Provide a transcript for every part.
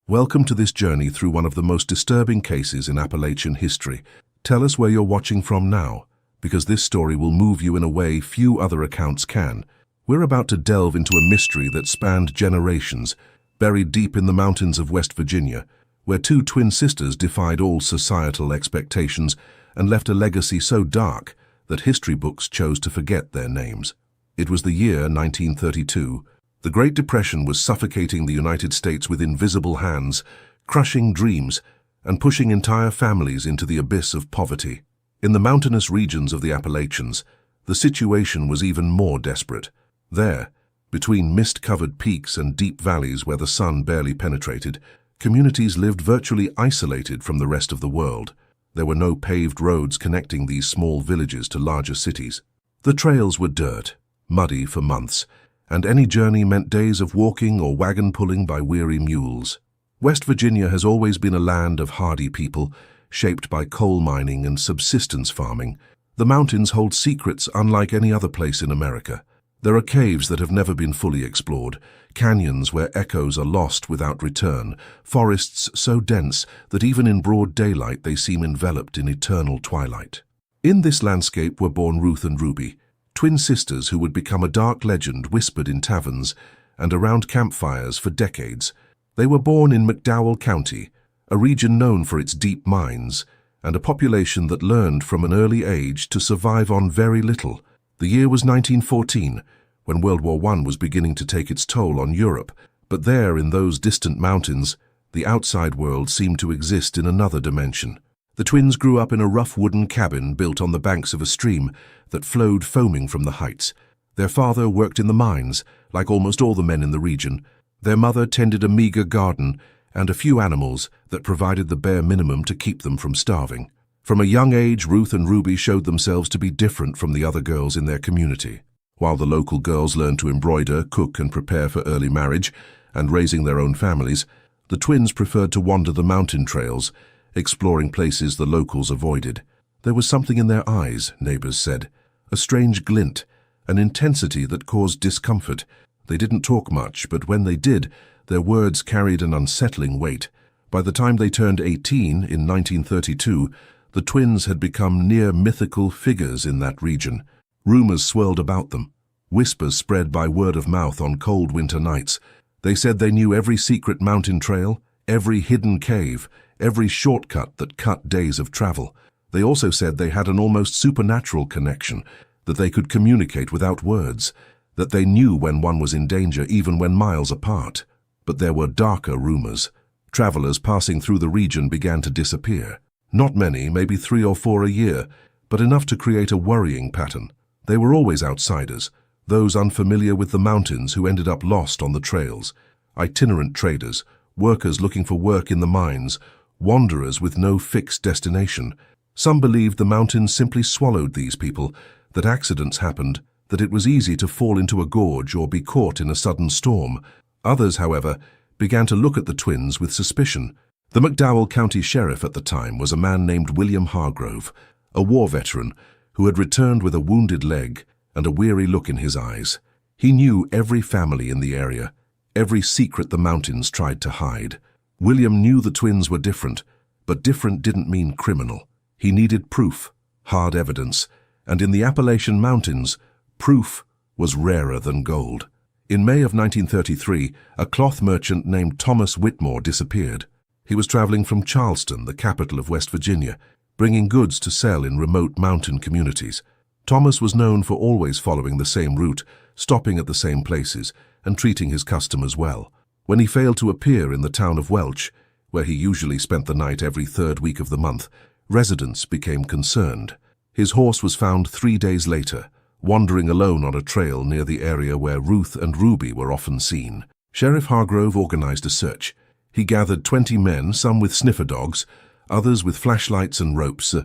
Welcome to this journey through one of the most disturbing cases in Appalachian history. Tell us where you're watching from now, because this story will move you in a way few other accounts can. We're about to delve into a mystery that spanned generations, buried deep in the mountains of West Virginia, where two twin sisters defied all societal expectations and left a legacy so dark that history books chose to forget their names. It was the year 1932. The Great Depression was suffocating the United States with invisible hands, crushing dreams, and pushing entire families into the abyss of poverty. In the mountainous regions of the Appalachians, the situation was even more desperate. There, between mist-covered peaks and deep valleys where the sun barely penetrated, communities lived virtually isolated from the rest of the world. There were no paved roads connecting these small villages to larger cities. The trails were dirt, muddy for months, and any journey meant days of walking or wagon pulling by weary mules. West Virginia has always been a land of hardy people, shaped by coal mining and subsistence farming. The mountains hold secrets unlike any other place in America. There are caves that have never been fully explored, canyons where echoes are lost without return, forests so dense that even in broad daylight they seem enveloped in eternal twilight. In this landscape were born Ruth and Ruby, twin sisters who would become a dark legend whispered in taverns and around campfires for decades. They were born in McDowell County, a region known for its deep mines, and a population that learned from an early age to survive on very little. The year was 1914, when World War I was beginning to take its toll on Europe, but there in those distant mountains, the outside world seemed to exist in another dimension. The twins grew up in a rough wooden cabin built on the banks of a stream that flowed foaming from the heights. Their father worked in the mines, like almost all the men in the region. Their mother tended a meager garden and a few animals that provided the bare minimum to keep them from starving. From a young age, Ruth and Ruby showed themselves to be different from the other girls in their community. While the local girls learned to embroider, cook, and prepare for early marriage and raising their own families, the twins preferred to wander the mountain trails, exploring places the locals avoided. There was something in their eyes, neighbors said, a strange glint, an intensity that caused discomfort. They didn't talk much, but when they did, their words carried an unsettling weight. By the time they turned 18 in 1932, the twins had become near mythical figures in that region. Rumors swirled about them, whispers spread by word of mouth on cold winter nights. They said they knew every secret mountain trail, every hidden cave, every shortcut that cut days of travel. They also said they had an almost supernatural connection, that they could communicate without words, that they knew when one was in danger even when miles apart. But there were darker rumors. Travelers passing through the region began to disappear. Not many, maybe 3 or 4 a year, but enough to create a worrying pattern. They were always outsiders, those unfamiliar with the mountains who ended up lost on the trails, itinerant traders, workers looking for work in the mines, wanderers with no fixed destination. Some believed the mountains simply swallowed these people, that accidents happened, that it was easy to fall into a gorge or be caught in a sudden storm. Others, however, began to look at the twins with suspicion. The McDowell County Sheriff at the time was a man named William Hargrove, a war veteran who had returned with a wounded leg and a weary look in his eyes. He knew every family in the area, every secret the mountains tried to hide. William knew the twins were different, but different didn't mean criminal. He needed proof, hard evidence, and in the Appalachian Mountains, proof was rarer than gold. In May of 1933, a cloth merchant named Thomas Whitmore disappeared. He was traveling from Charleston, the capital of West Virginia, bringing goods to sell in remote mountain communities. Thomas was known for always following the same route, stopping at the same places, and treating his customers well. When he failed to appear in the town of Welch, where he usually spent the night every 3rd week of the month, residents became concerned. His horse was found 3 days later, wandering alone on a trail near the area where Ruth and Ruby were often seen. Sheriff Hargrove organized a search. He gathered 20 men, some with sniffer dogs, others with flashlights and ropes.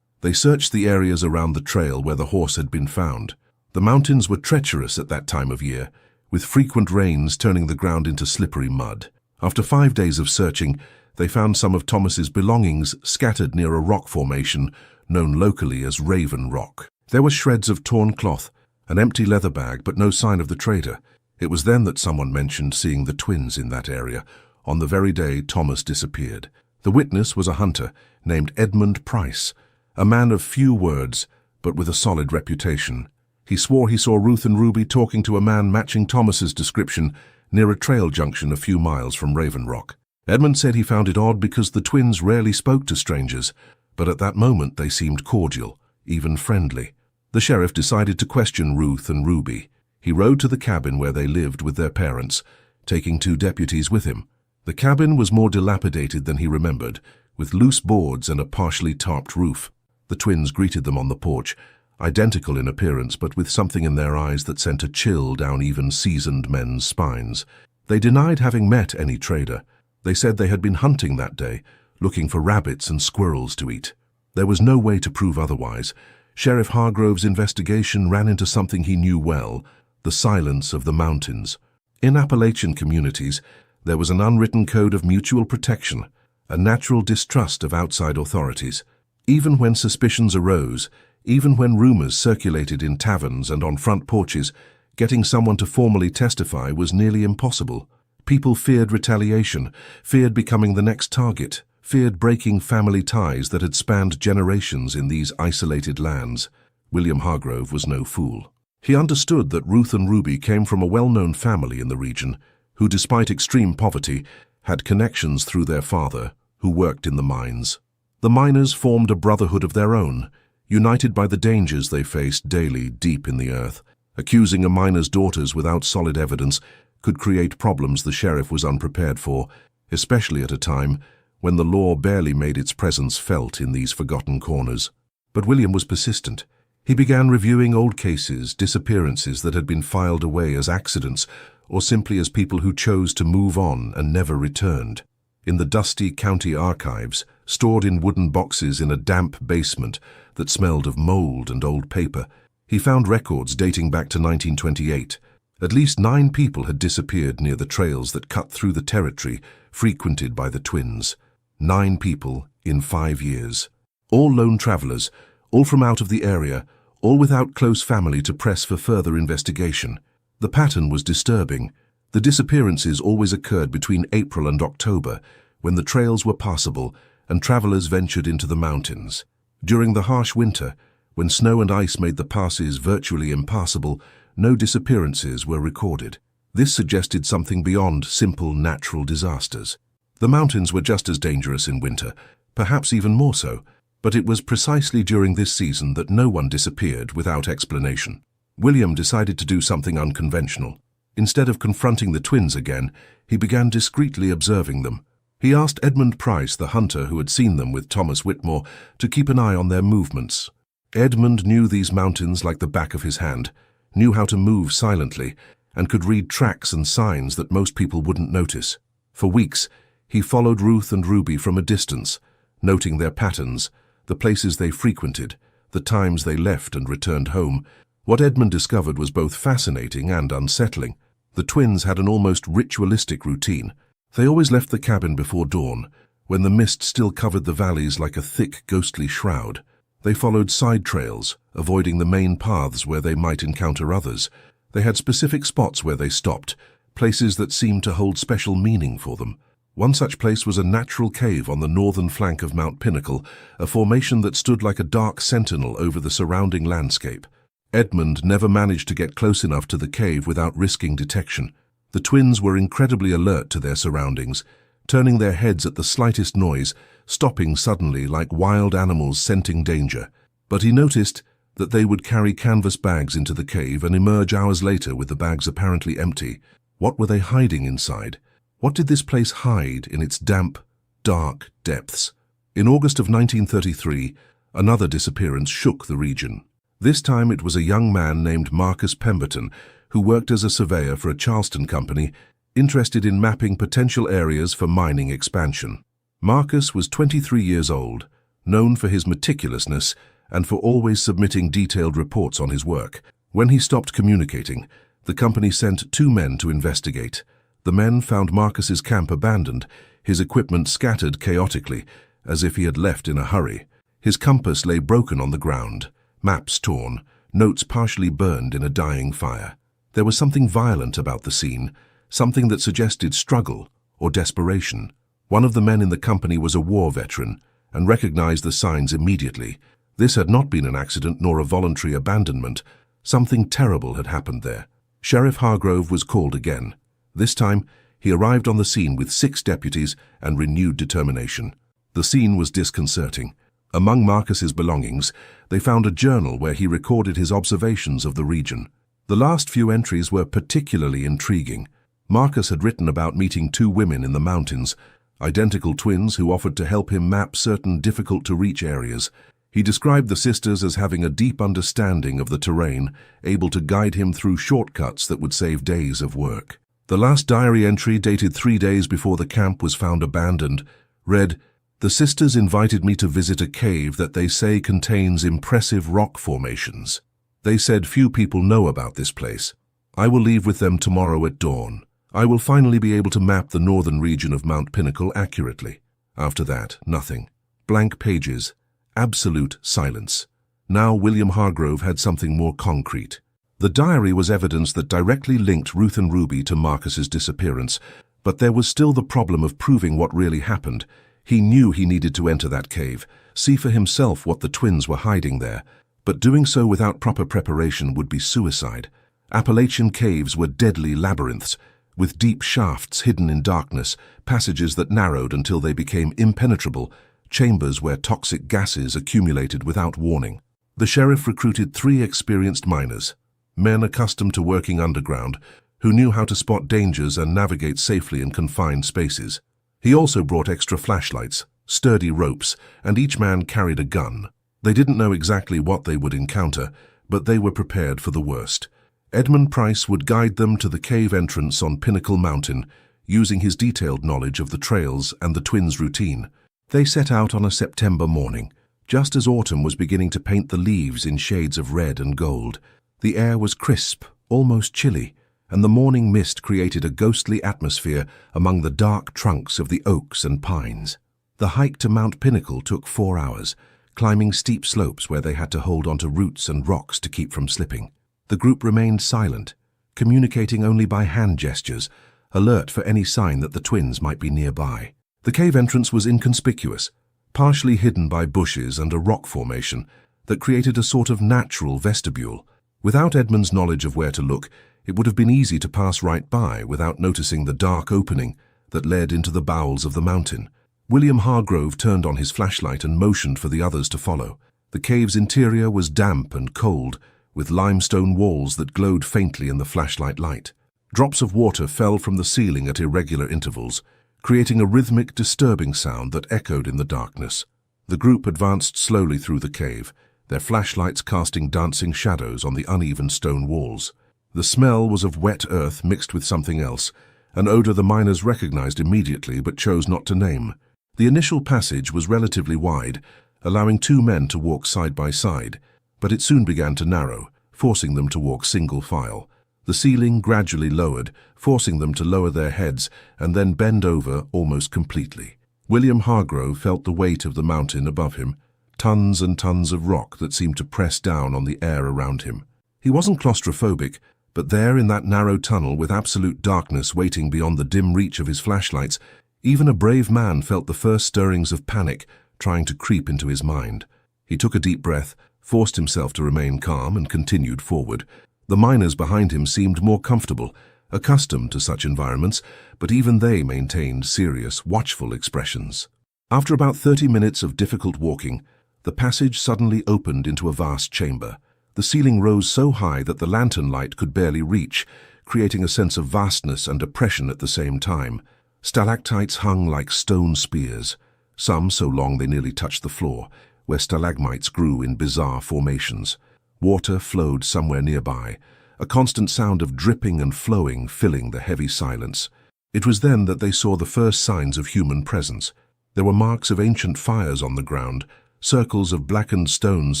They searched the areas around the trail where the horse had been found. The mountains were treacherous at that time of year, with frequent rains turning the ground into slippery mud. After 5 days of searching, they found some of Thomas's belongings scattered near a rock formation known locally as Raven Rock. There were shreds of torn cloth, an empty leather bag, but no sign of the trader. It was then that someone mentioned seeing the twins in that area, on the very day Thomas disappeared. The witness was a hunter named Edmund Price, a man of few words, but with a solid reputation. He swore he saw Ruth and Ruby talking to a man matching Thomas's description near a trail junction a few miles from Raven Rock. Edmund said he found it odd because the twins rarely spoke to strangers, but at that moment they seemed cordial, even friendly. The sheriff decided to question Ruth and Ruby. He rode to the cabin where they lived with their parents, taking 2 deputies with him. The cabin was more dilapidated than he remembered, with loose boards and a partially tarped roof. The twins greeted them on the porch, identical in appearance but with something in their eyes that sent a chill down even seasoned men's spines. They denied having met any trader. They said they had been hunting that day, looking for rabbits and squirrels to eat. There was no way to prove otherwise. Sheriff Hargrove's investigation ran into something he knew well: the silence of the mountains. In Appalachian communities, there was an unwritten code of mutual protection, a natural distrust of outside authorities. Even when suspicions arose, even when rumors circulated in taverns and on front porches, getting someone to formally testify was nearly impossible. People feared retaliation, feared becoming the next target, feared breaking family ties that had spanned generations in these isolated lands. William Hargrove was no fool. He understood that Ruth and Ruby came from a well-known family in the region, who, despite extreme poverty, had connections through their father, who worked in the mines. The miners formed a brotherhood of their own, united by the dangers they faced daily deep in the earth. Accusing a miner's daughters without solid evidence could create problems the sheriff was unprepared for, especially at a time when the law barely made its presence felt in these forgotten corners. But William was persistent. He began reviewing old cases, disappearances that had been filed away as accidents, or simply as people who chose to move on and never returned. In the dusty county archives, stored in wooden boxes in a damp basement that smelled of mold and old paper, he found records dating back to 1928. At least 9 people had disappeared near the trails that cut through the territory frequented by the twins. 9 people in 5 years. All lone travelers, all from out of the area, all without close family to press for further investigation. The pattern was disturbing. The disappearances always occurred between April and October, when the trails were passable and travelers ventured into the mountains. During the harsh winter, when snow and ice made the passes virtually impassable, no disappearances were recorded. This suggested something beyond simple natural disasters. The mountains were just as dangerous in winter, perhaps even more so, but it was precisely during this season that no one disappeared without explanation. William decided to do something unconventional. Instead of confronting the twins again, he began discreetly observing them. He asked Edmund Price, the hunter who had seen them with Thomas Whitmore, to keep an eye on their movements. Edmund knew these mountains like the back of his hand, knew how to move silently, and could read tracks and signs that most people wouldn't notice. For weeks, he followed Ruth and Ruby from a distance, noting their patterns, the places they frequented, the times they left and returned home. What Edmund discovered was both fascinating and unsettling. The twins had an almost ritualistic routine. They always left the cabin before dawn, when the mist still covered the valleys like a thick, ghostly shroud. They followed side trails, avoiding the main paths where they might encounter others. They had specific spots where they stopped, places that seemed to hold special meaning for them. One such place was a natural cave on the northern flank of Mount Pinnacle, a formation that stood like a dark sentinel over the surrounding landscape. Edmund never managed to get close enough to the cave without risking detection. The twins were incredibly alert to their surroundings, turning their heads at the slightest noise, stopping suddenly like wild animals scenting danger. But he noticed that they would carry canvas bags into the cave and emerge hours later with the bags apparently empty. What were they hiding inside? What did this place hide in its damp, dark depths? In August of 1933, another disappearance shook the region. This time it was a young man named Marcus Pemberton, who worked as a surveyor for a Charleston company, interested in mapping potential areas for mining expansion. Marcus was 23 years old, known for his meticulousness and for always submitting detailed reports on his work. When he stopped communicating, the company sent 2 men to investigate. The men found Marcus's camp abandoned, his equipment scattered chaotically, as if he had left in a hurry. His compass lay broken on the ground, maps torn, notes partially burned in a dying fire. There was something violent about the scene, something that suggested struggle or desperation. One of the men in the company was a war veteran and recognized the signs immediately. This had not been an accident nor a voluntary abandonment. Something terrible had happened there. Sheriff Hargrove was called again. This time, he arrived on the scene with 6 deputies and renewed determination. The scene was disconcerting. Among Marcus's belongings, they found a journal where he recorded his observations of the region. The last few entries were particularly intriguing. Marcus had written about meeting 2 women in the mountains, identical twins who offered to help him map certain difficult-to-reach areas. He described the sisters as having a deep understanding of the terrain, able to guide him through shortcuts that would save days of work. The last diary entry, dated 3 days before the camp was found abandoned, read, "The sisters invited me to visit a cave that they say contains impressive rock formations. They said few people know about this place. I will leave with them tomorrow at dawn. I will finally be able to map the northern region of Mount Pinnacle accurately." After that, nothing. Blank pages. Absolute silence. Now William Hargrove had something more concrete. The diary was evidence that directly linked Ruth and Ruby to Marcus's disappearance, but there was still the problem of proving what really happened. He knew he needed to enter that cave, see for himself what the twins were hiding there, but doing so without proper preparation would be suicide. Appalachian caves were deadly labyrinths, with deep shafts hidden in darkness, passages that narrowed until they became impenetrable, chambers where toxic gases accumulated without warning. The sheriff recruited 3 experienced miners, men accustomed to working underground, who knew how to spot dangers and navigate safely in confined spaces. He also brought extra flashlights, sturdy ropes, and each man carried a gun. They didn't know exactly what they would encounter, but they were prepared for the worst. Edmund Price would guide them to the cave entrance on Pinnacle Mountain, using his detailed knowledge of the trails and the twins' routine. They set out on a September morning, just as autumn was beginning to paint the leaves in shades of red and gold. The air was crisp, almost chilly, and the morning mist created a ghostly atmosphere among the dark trunks of the oaks and pines. The hike to Mount Pinnacle took 4 hours, climbing steep slopes where they had to hold onto roots and rocks to keep from slipping. The group remained silent, communicating only by hand gestures, alert for any sign that the twins might be nearby. The cave entrance was inconspicuous, partially hidden by bushes and a rock formation that created a sort of natural vestibule. Without Edmund's knowledge of where to look, it would have been easy to pass right by without noticing the dark opening that led into the bowels of the mountain. William Hargrove turned on his flashlight and motioned for the others to follow. The cave's interior was damp and cold, with limestone walls that glowed faintly in the flashlight light. Drops of water fell from the ceiling at irregular intervals, creating a rhythmic, disturbing sound that echoed in the darkness. The group advanced slowly through the cave, their flashlights casting dancing shadows on the uneven stone walls. The smell was of wet earth mixed with something else, an odor the miners recognized immediately but chose not to name. The initial passage was relatively wide, allowing 2 men to walk side by side, but it soon began to narrow, forcing them to walk single file. The ceiling gradually lowered, forcing them to lower their heads and then bend over almost completely. William Hargrove felt the weight of the mountain above him, tons and tons of rock that seemed to press down on the air around him. He wasn't claustrophobic, but there in that narrow tunnel with absolute darkness waiting beyond the dim reach of his flashlights, even a brave man felt the first stirrings of panic trying to creep into his mind. He took a deep breath, forced himself to remain calm, and continued forward. The miners behind him seemed more comfortable, accustomed to such environments, but even they maintained serious, watchful expressions. After about 30 minutes of difficult walking, the passage suddenly opened into a vast chamber. The ceiling rose so high that the lantern light could barely reach, creating a sense of vastness and oppression at the same time. Stalactites hung like stone spears, some so long they nearly touched the floor, where stalagmites grew in bizarre formations. Water flowed somewhere nearby, a constant sound of dripping and flowing filling the heavy silence. It was then that they saw the first signs of human presence. There were marks of ancient fires on the ground, circles of blackened stones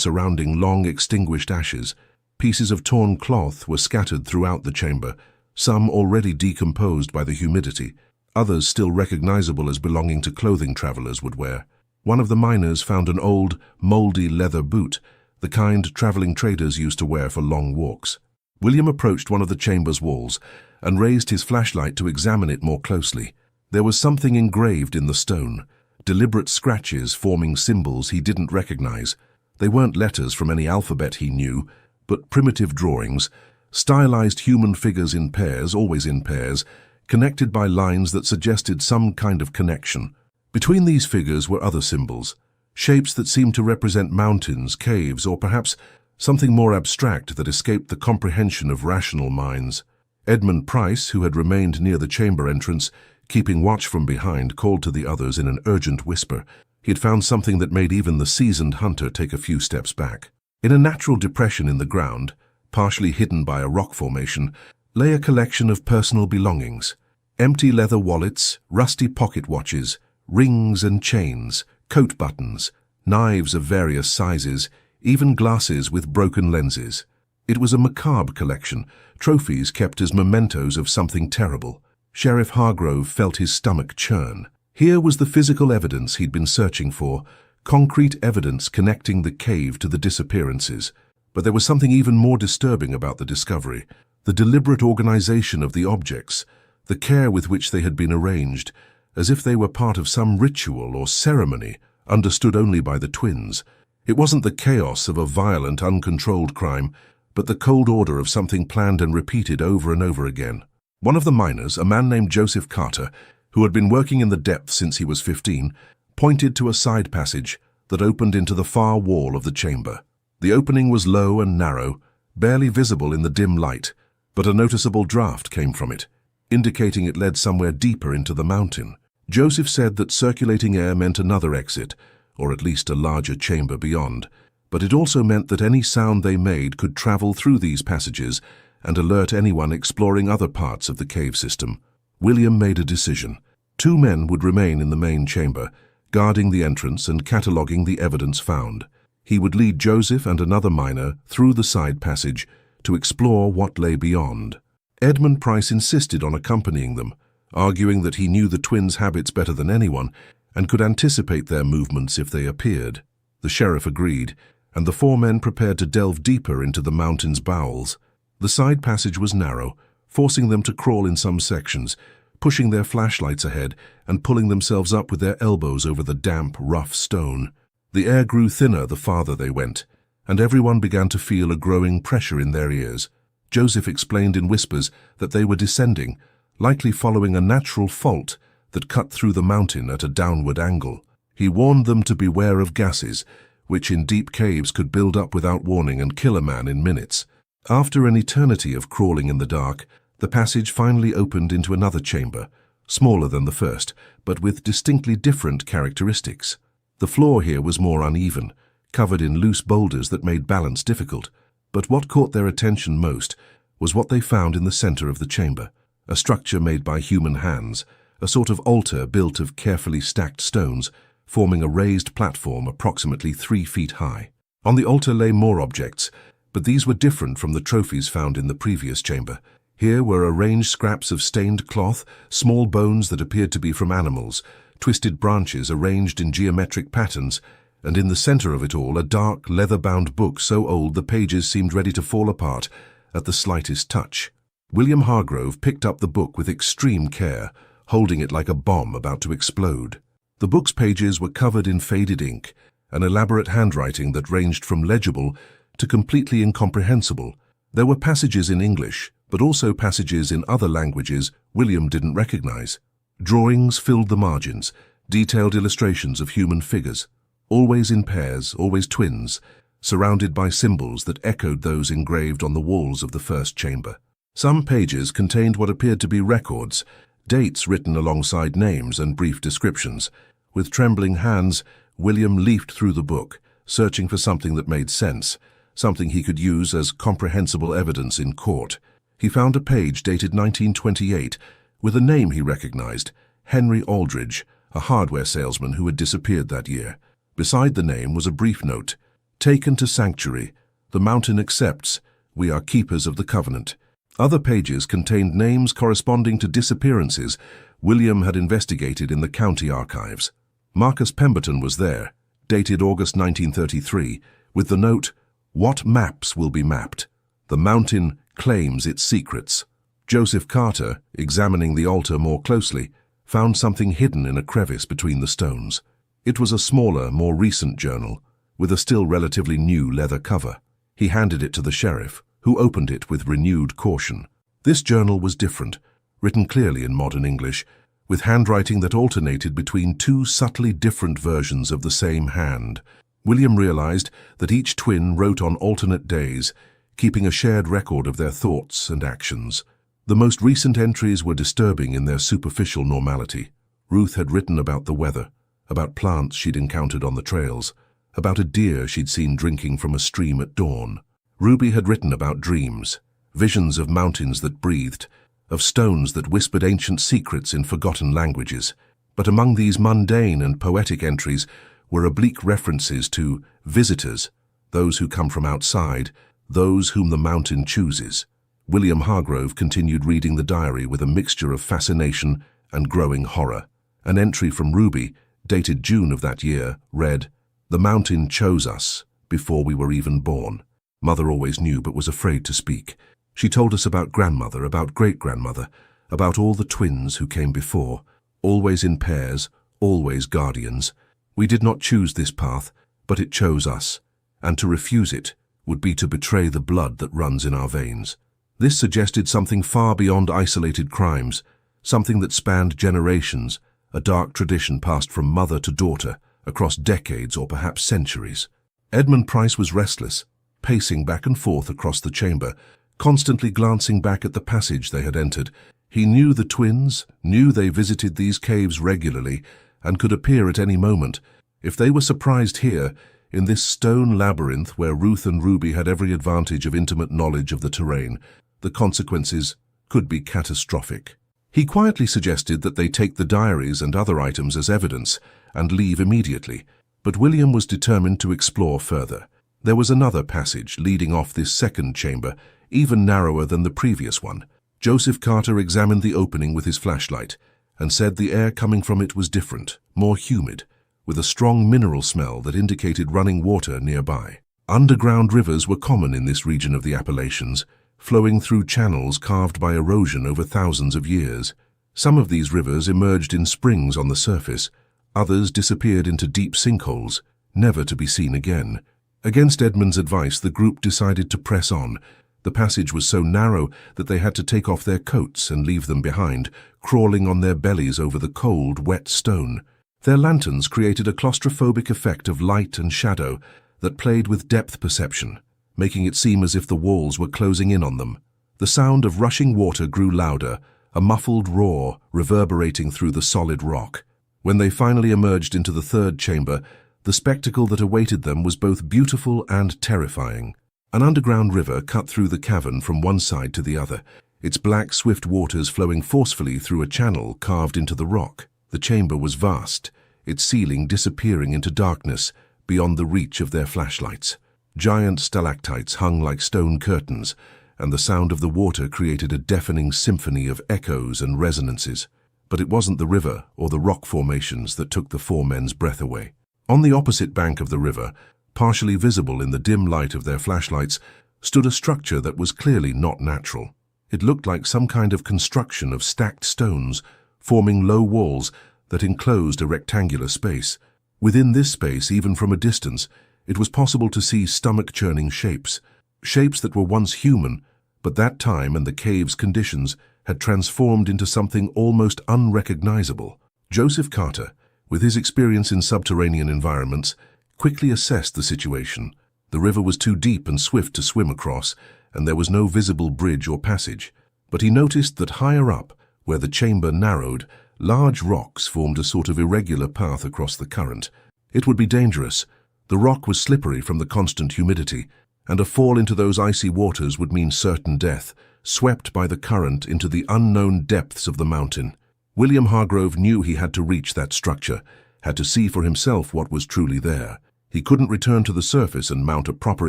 surrounding long extinguished ashes. Pieces of torn cloth were scattered throughout the chamber, some already decomposed by the humidity, others still recognizable as belonging to clothing travelers would wear. One of the miners found an old, moldy leather boot, the kind traveling traders used to wear for long walks. William approached one of the chamber's walls and raised his flashlight to examine it more closely. There was something engraved in the stone, deliberate scratches forming symbols he didn't recognize. They weren't letters from any alphabet he knew, but primitive drawings, stylized human figures in pairs, always in pairs, connected by lines that suggested some kind of connection. Between these figures were other symbols, shapes that seemed to represent mountains, caves, or perhaps something more abstract that escaped the comprehension of rational minds. Edmund Price, who had remained near the chamber entrance, keeping watch from behind, called to the others in an urgent whisper. He had found something that made even the seasoned hunter take a few steps back. In a natural depression in the ground, partially hidden by a rock formation, lay a collection of personal belongings. Empty leather wallets, rusty pocket watches, rings and chains, coat buttons, knives of various sizes, even glasses with broken lenses. It was a macabre collection, trophies kept as mementos of something terrible. Sheriff Hargrove felt his stomach churn. Here was the physical evidence he'd been searching for, concrete evidence connecting the cave to the disappearances. But there was something even more disturbing about the discovery, the deliberate organization of the objects, the care with which they had been arranged, as if they were part of some ritual or ceremony understood only by the twins. It wasn't the chaos of a violent, uncontrolled crime, but the cold order of something planned and repeated over and over again. One of the miners, a man named Joseph Carter, who had been working in the depths since he was 15, pointed to a side passage that opened into the far wall of the chamber. The opening was low and narrow, barely visible in the dim light, but a noticeable draft came from it, indicating it led somewhere deeper into the mountain. Joseph said that circulating air meant another exit, or at least a larger chamber beyond, but it also meant that any sound they made could travel through these passages and alert anyone exploring other parts of the cave system. William made a decision. 2 men would remain in the main chamber, guarding the entrance and cataloguing the evidence found. He would lead Joseph and another miner through the side passage to explore what lay beyond. Edmund Price insisted on accompanying them, arguing that he knew the twins' habits better than anyone and could anticipate their movements if they appeared. The sheriff agreed, and the 4 men prepared to delve deeper into the mountain's bowels. The side passage was narrow, forcing them to crawl in some sections, pushing their flashlights ahead and pulling themselves up with their elbows over the damp, rough stone. The air grew thinner the farther they went, and everyone began to feel a growing pressure in their ears. Joseph explained in whispers that they were descending, likely following a natural fault that cut through the mountain at a downward angle. He warned them to beware of gases, which in deep caves could build up without warning and kill a man in minutes. After an eternity of crawling in the dark, the passage finally opened into another chamber, smaller than the first, but with distinctly different characteristics. The floor here was more uneven, covered in loose boulders that made balance difficult, but what caught their attention most was what they found in the center of the chamber, a structure made by human hands, a sort of altar built of carefully stacked stones, forming a raised platform approximately 3 feet high. On the altar lay more objects, but these were different from the trophies found in the previous chamber. Here were arranged scraps of stained cloth, small bones that appeared to be from animals, twisted branches arranged in geometric patterns, and in the center of it all a dark, leather-bound book so old the pages seemed ready to fall apart at the slightest touch. William Hargrove picked up the book with extreme care, holding it like a bomb about to explode. The book's pages were covered in faded ink, an elaborate handwriting that ranged from legible to completely incomprehensible. There were passages in English, but also passages in other languages William didn't recognize. Drawings filled the margins, detailed illustrations of human figures, always in pairs, always twins, surrounded by symbols that echoed those engraved on the walls of the first chamber. Some pages contained what appeared to be records, dates written alongside names and brief descriptions. With trembling hands, William leafed through the book, searching for something that made sense, something he could use as comprehensible evidence in court. He found a page dated 1928 with a name he recognized, Henry Aldridge, a hardware salesman who had disappeared that year. Beside the name was a brief note, "Taken to sanctuary. The mountain accepts. We are keepers of the covenant." Other pages contained names corresponding to disappearances William had investigated in the county archives. Marcus Pemberton was there, dated August 1933, with the note, "What maps will be mapped? The mountain claims its secrets." Joseph Carter, examining the altar more closely, found something hidden in a crevice between the stones. It was a smaller, more recent journal, with a still relatively new leather cover. He handed it to the sheriff, who opened it with renewed caution. This journal was different, written clearly in modern English, with handwriting that alternated between two subtly different versions of the same hand. William realized that each twin wrote on alternate days, keeping a shared record of their thoughts and actions. The most recent entries were disturbing in their superficial normality. Ruth had written about the weather, about plants she'd encountered on the trails, about a deer she'd seen drinking from a stream at dawn. Ruby had written about dreams, visions of mountains that breathed, of stones that whispered ancient secrets in forgotten languages. But among these mundane and poetic entries were oblique references to visitors, those who come from outside, those whom the mountain chooses. William Hargrove continued reading the diary with a mixture of fascination and growing horror. An entry from Ruby, dated June of that year, read, "The mountain chose us before we were even born." Mother always knew but was afraid to speak. She told us about grandmother, about great-grandmother, about all the twins who came before, always in pairs, always guardians. We did not choose this path, but it chose us, and to refuse it would be to betray the blood that runs in our veins. This suggested something far beyond isolated crimes, something that spanned generations, a dark tradition passed from mother to daughter, across decades or perhaps centuries. Edmund Price was restless, pacing back and forth across the chamber, constantly glancing back at the passage they had entered. He knew the twins, knew they visited these caves regularly, and could appear at any moment. If they were surprised here, in this stone labyrinth where Ruth and Ruby had every advantage of intimate knowledge of the terrain, the consequences could be catastrophic. He quietly suggested that they take the diaries and other items as evidence and leave immediately, but William was determined to explore further. There was another passage leading off this second chamber, even narrower than the previous one. Joseph Carter examined the opening with his flashlight and said the air coming from it was different, more humid, with a strong mineral smell that indicated running water nearby. Underground rivers were common in this region of the Appalachians, flowing through channels carved by erosion over thousands of years. Some of these rivers emerged in springs on the surface, others disappeared into deep sinkholes, never to be seen again. Against Edmund's advice, the group decided to press on. The passage was so narrow that they had to take off their coats and leave them behind, crawling on their bellies over the cold, wet stone. Their lanterns created a claustrophobic effect of light and shadow that played with depth perception, making it seem as if the walls were closing in on them. The sound of rushing water grew louder, a muffled roar reverberating through the solid rock. When they finally emerged into the third chamber, the spectacle that awaited them was both beautiful and terrifying. An underground river cut through the cavern from one side to the other, its black, swift waters flowing forcefully through a channel carved into the rock. The chamber was vast, its ceiling disappearing into darkness beyond the reach of their flashlights. Giant stalactites hung like stone curtains, and the sound of the water created a deafening symphony of echoes and resonances. But it wasn't the river or the rock formations that took the four men's breath away. On the opposite bank of the river, partially visible in the dim light of their flashlights, stood a structure that was clearly not natural. It looked like some kind of construction of stacked stones, forming low walls that enclosed a rectangular space. Within this space, even from a distance, it was possible to see stomach-churning shapes that were once human, but that time and the cave's conditions had transformed into something almost unrecognizable. Joseph Carter, with his experience in subterranean environments, quickly assessed the situation. The river was too deep and swift to swim across, and there was no visible bridge or passage. But he noticed that higher up, where the chamber narrowed, large rocks formed a sort of irregular path across the current. It would be dangerous. The rock was slippery from the constant humidity, and a fall into those icy waters would mean certain death, swept by the current into the unknown depths of the mountain. William Hargrove knew he had to reach that structure, had to see for himself what was truly there. He couldn't return to the surface and mount a proper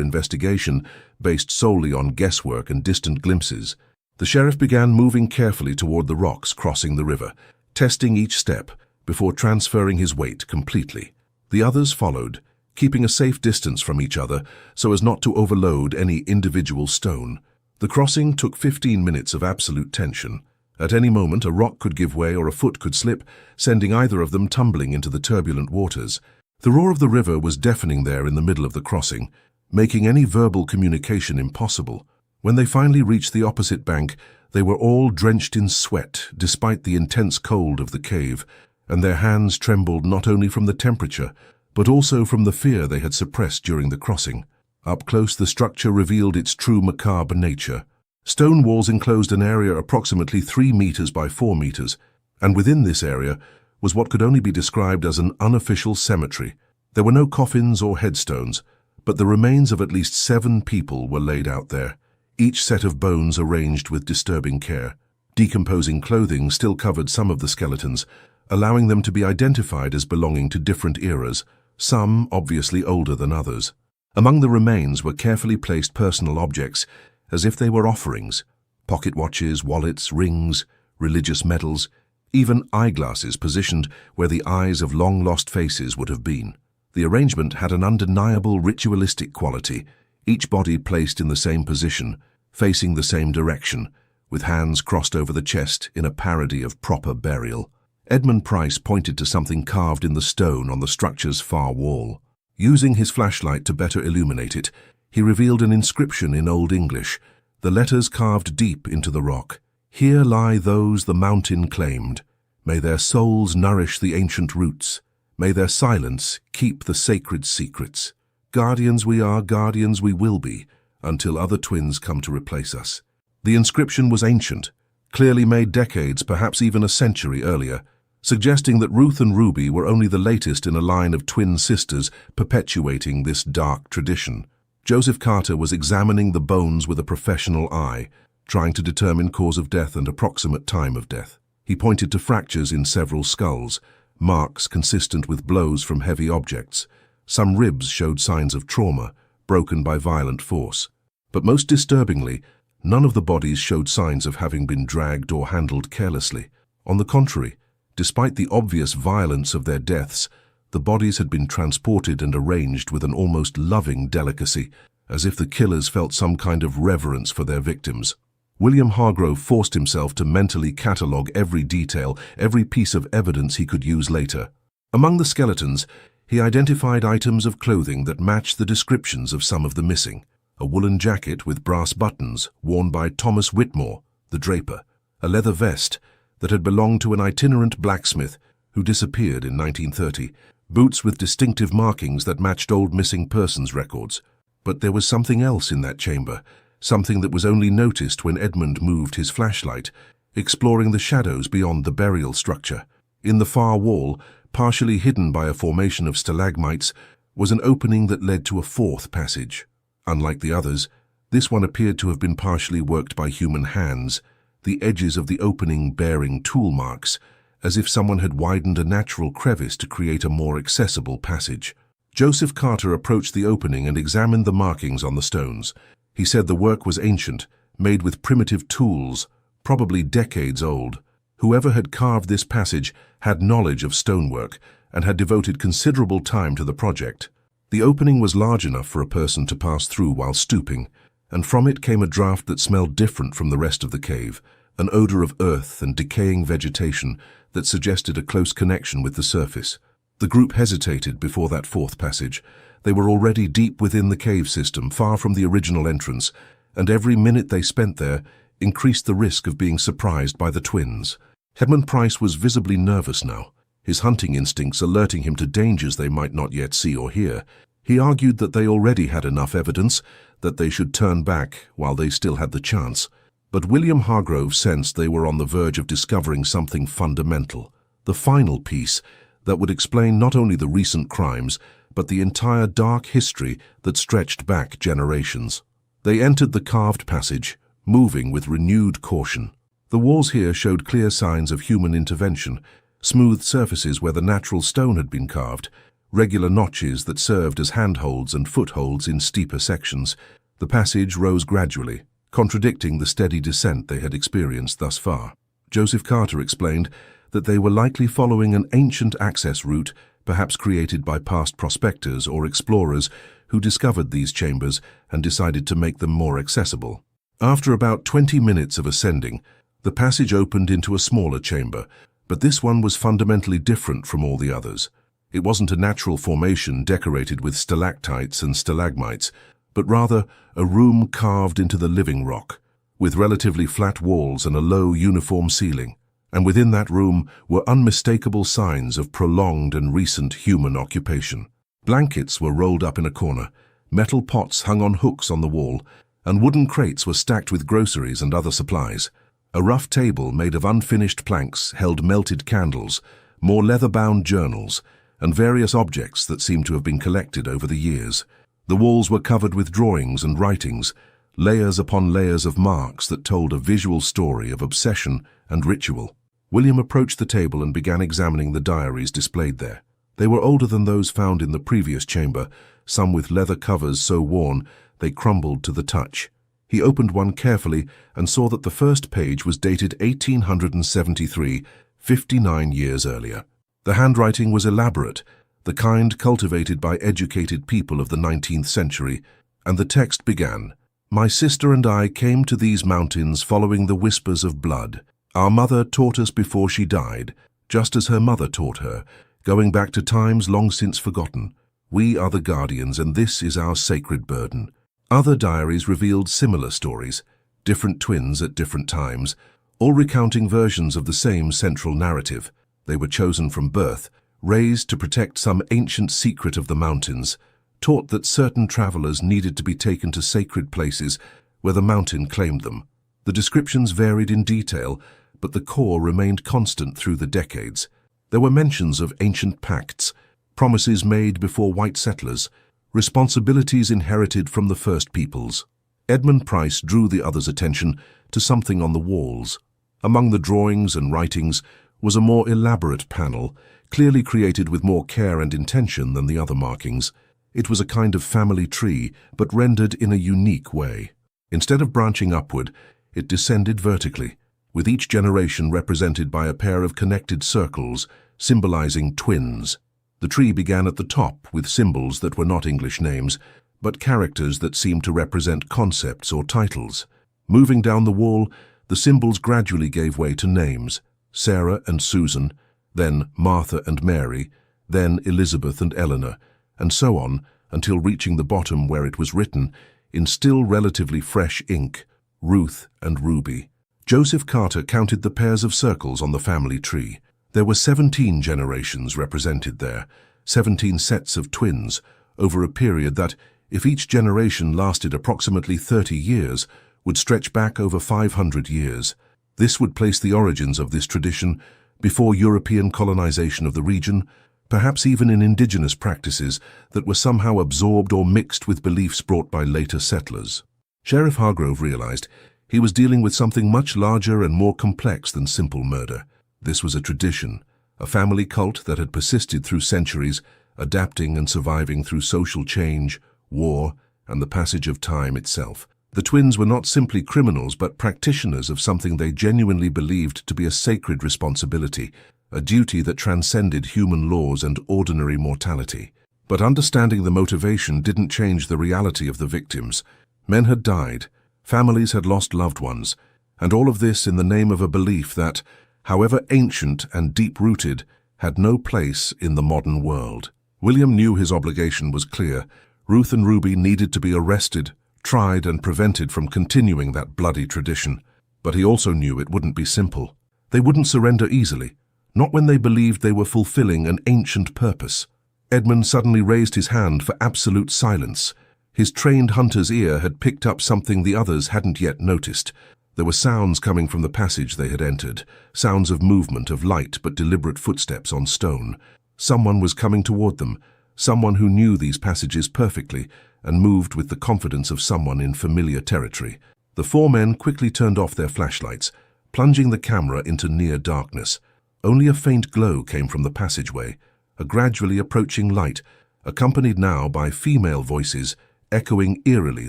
investigation based solely on guesswork and distant glimpses. The sheriff began moving carefully toward the rocks crossing the river, testing each step before transferring his weight completely. The others followed, keeping a safe distance from each other so as not to overload any individual stone. The crossing took 15 minutes of absolute tension. At any moment, a rock could give way or a foot could slip, sending either of them tumbling into the turbulent waters. The roar of the river was deafening there in the middle of the crossing, making any verbal communication impossible. When they finally reached the opposite bank, they were all drenched in sweat, despite the intense cold of the cave, and their hands trembled not only from the temperature, but also from the fear they had suppressed during the crossing. Up close, the structure revealed its true macabre nature. Stone walls enclosed an area approximately 3 meters by 4 meters, and within this area was what could only be described as an unofficial cemetery. There were no coffins or headstones, but the remains of at least 7 people were laid out there, each set of bones arranged with disturbing care. Decomposing clothing still covered some of the skeletons, allowing them to be identified as belonging to different eras, some obviously older than others. Among the remains were carefully placed personal objects, as if they were offerings: pocket watches, wallets, rings, religious medals, even eyeglasses positioned where the eyes of long-lost faces would have been. The arrangement had an undeniable ritualistic quality, each body placed in the same position, facing the same direction, with hands crossed over the chest in a parody of proper burial. Edmund Price pointed to something carved in the stone on the structure's far wall. Using his flashlight to better illuminate it, he revealed an inscription in Old English, the letters carved deep into the rock. "Here lie those the mountain claimed. May their souls nourish the ancient roots. May their silence keep the sacred secrets. Guardians we are, guardians we will be, until other twins come to replace us." The inscription was ancient, clearly made decades, perhaps even a century earlier, suggesting that Ruth and Ruby were only the latest in a line of twin sisters perpetuating this dark tradition. Joseph Carter was examining the bones with a professional eye, trying to determine cause of death and approximate time of death. He pointed to fractures in several skulls, marks consistent with blows from heavy objects. Some ribs showed signs of trauma, broken by violent force. But most disturbingly, none of the bodies showed signs of having been dragged or handled carelessly. On the contrary, despite the obvious violence of their deaths, the bodies had been transported and arranged with an almost loving delicacy, as if the killers felt some kind of reverence for their victims. William Hargrove forced himself to mentally catalogue every detail, every piece of evidence he could use later. Among the skeletons, he identified items of clothing that matched the descriptions of some of the missing: a woolen jacket with brass buttons worn by Thomas Whitmore, the draper, a leather vest that had belonged to an itinerant blacksmith who disappeared in 1930, boots with distinctive markings that matched old missing persons records. But there was something else in that chamber, something that was only noticed when Edmund moved his flashlight, exploring the shadows beyond the burial structure. In the far wall, partially hidden by a formation of stalagmites, was an opening that led to a 4th passage. Unlike the others, this one appeared to have been partially worked by human hands, the edges of the opening bearing tool marks, as if someone had widened a natural crevice to create a more accessible passage. Joseph Carter approached the opening and examined the markings on the stones. He said the work was ancient, made with primitive tools, probably decades old. Whoever had carved this passage had knowledge of stonework and had devoted considerable time to the project. The opening was large enough for a person to pass through while stooping, and from it came a draft that smelled different from the rest of the cave, an odor of earth and decaying vegetation that suggested a close connection with the surface. The group hesitated before that 4th passage. They were already deep within the cave system, far from the original entrance, and every minute they spent there increased the risk of being surprised by the twins. Edmund Price was visibly nervous now, his hunting instincts alerting him to dangers they might not yet see or hear. He argued that they already had enough evidence, that they should turn back while they still had the chance. But William Hargrove sensed they were on the verge of discovering something fundamental, the final piece that would explain not only the recent crimes, but the entire dark history that stretched back generations. They entered the carved passage, moving with renewed caution. The walls here showed clear signs of human intervention, smooth surfaces where the natural stone had been carved, regular notches that served as handholds and footholds in steeper sections. The passage rose gradually, contradicting the steady descent they had experienced thus far. Joseph Carter explained that they were likely following an ancient access route, perhaps created by past prospectors or explorers who discovered these chambers and decided to make them more accessible. After about 20 minutes of ascending, The passage opened into a smaller chamber, but this one was fundamentally different from all the others. It wasn't a natural formation decorated with stalactites and stalagmites, but rather a room carved into the living rock, with relatively flat walls and a low, uniform ceiling. And within that room were unmistakable signs of prolonged and recent human occupation. Blankets were rolled up in a corner, metal pots hung on hooks on the wall, and wooden crates were stacked with groceries and other supplies. A rough table made of unfinished planks held melted candles, more leather-bound journals, and various objects that seemed to have been collected over the years. The walls were covered with drawings and writings, layers upon layers of marks that told a visual story of obsession and ritual. William approached the table and began examining the diaries displayed there. They were older than those found in the previous chamber, some with leather covers so worn they crumbled to the touch. He opened one carefully and saw that the first page was dated 1873, 59 years earlier. The handwriting was elaborate, the kind cultivated by educated people of the 19th century, and the text began, "My sister and I came to these mountains following the whispers of blood. Our mother taught us before she died, just as her mother taught her, going back to times long since forgotten. We are the guardians, and this is our sacred burden." Other diaries revealed similar stories, different twins at different times, all recounting versions of the same central narrative. They were chosen from birth, raised to protect some ancient secret of the mountains, taught that certain travelers needed to be taken to sacred places where the mountain claimed them. The descriptions varied in detail, but the core remained constant through the decades. There were mentions of ancient pacts, promises made before white settlers, responsibilities inherited from the first peoples. Edmund Price drew the others' attention to something on the walls. Among the drawings and writings was a more elaborate panel, clearly created with more care and intention than the other markings. It was a kind of family tree, but rendered in a unique way. Instead of branching upward, it descended vertically, with each generation represented by a pair of connected circles, symbolizing twins. The tree began at the top with symbols that were not English names, but characters that seemed to represent concepts or titles. Moving down the wall, the symbols gradually gave way to names: Sarah and Susan, then Martha and Mary, then Elizabeth and Eleanor, and so on until reaching the bottom where it was written, in still relatively fresh ink, Ruth and Ruby. Joseph Carter counted the pairs of circles on the family tree. There were 17 generations represented there, 17 sets of twins, over a period that, if each generation lasted approximately 30 years, would stretch back over 500 years. This would place the origins of this tradition before European colonization of the region, perhaps even in indigenous practices that were somehow absorbed or mixed with beliefs brought by later settlers. Sheriff Hargrove realized he was dealing with something much larger and more complex than simple murder. This was a tradition, a family cult that had persisted through centuries, adapting and surviving through social change, war, and the passage of time itself. The twins were not simply criminals but practitioners of something they genuinely believed to be a sacred responsibility, a duty that transcended human laws and ordinary mortality. But understanding the motivation didn't change the reality of the victims. Men had died, families had lost loved ones, and all of this in the name of a belief that, however ancient and deep-rooted, had no place in the modern world. William knew his obligation was clear. Ruth and Ruby needed to be arrested, tried, and prevented from continuing that bloody tradition. But he also knew it wouldn't be simple. They wouldn't surrender easily, not when they believed they were fulfilling an ancient purpose. Edmund suddenly raised his hand for absolute silence. His trained hunter's ear had picked up something the others hadn't yet noticed. There were sounds coming from the passage they had entered, sounds of movement, of light but deliberate footsteps on stone. Someone was coming toward them, someone who knew these passages perfectly and moved with the confidence of someone in familiar territory. The four men quickly turned off their flashlights, plunging the camera into near darkness. Only a faint glow came from the passageway, a gradually approaching light, accompanied now by female voices echoing eerily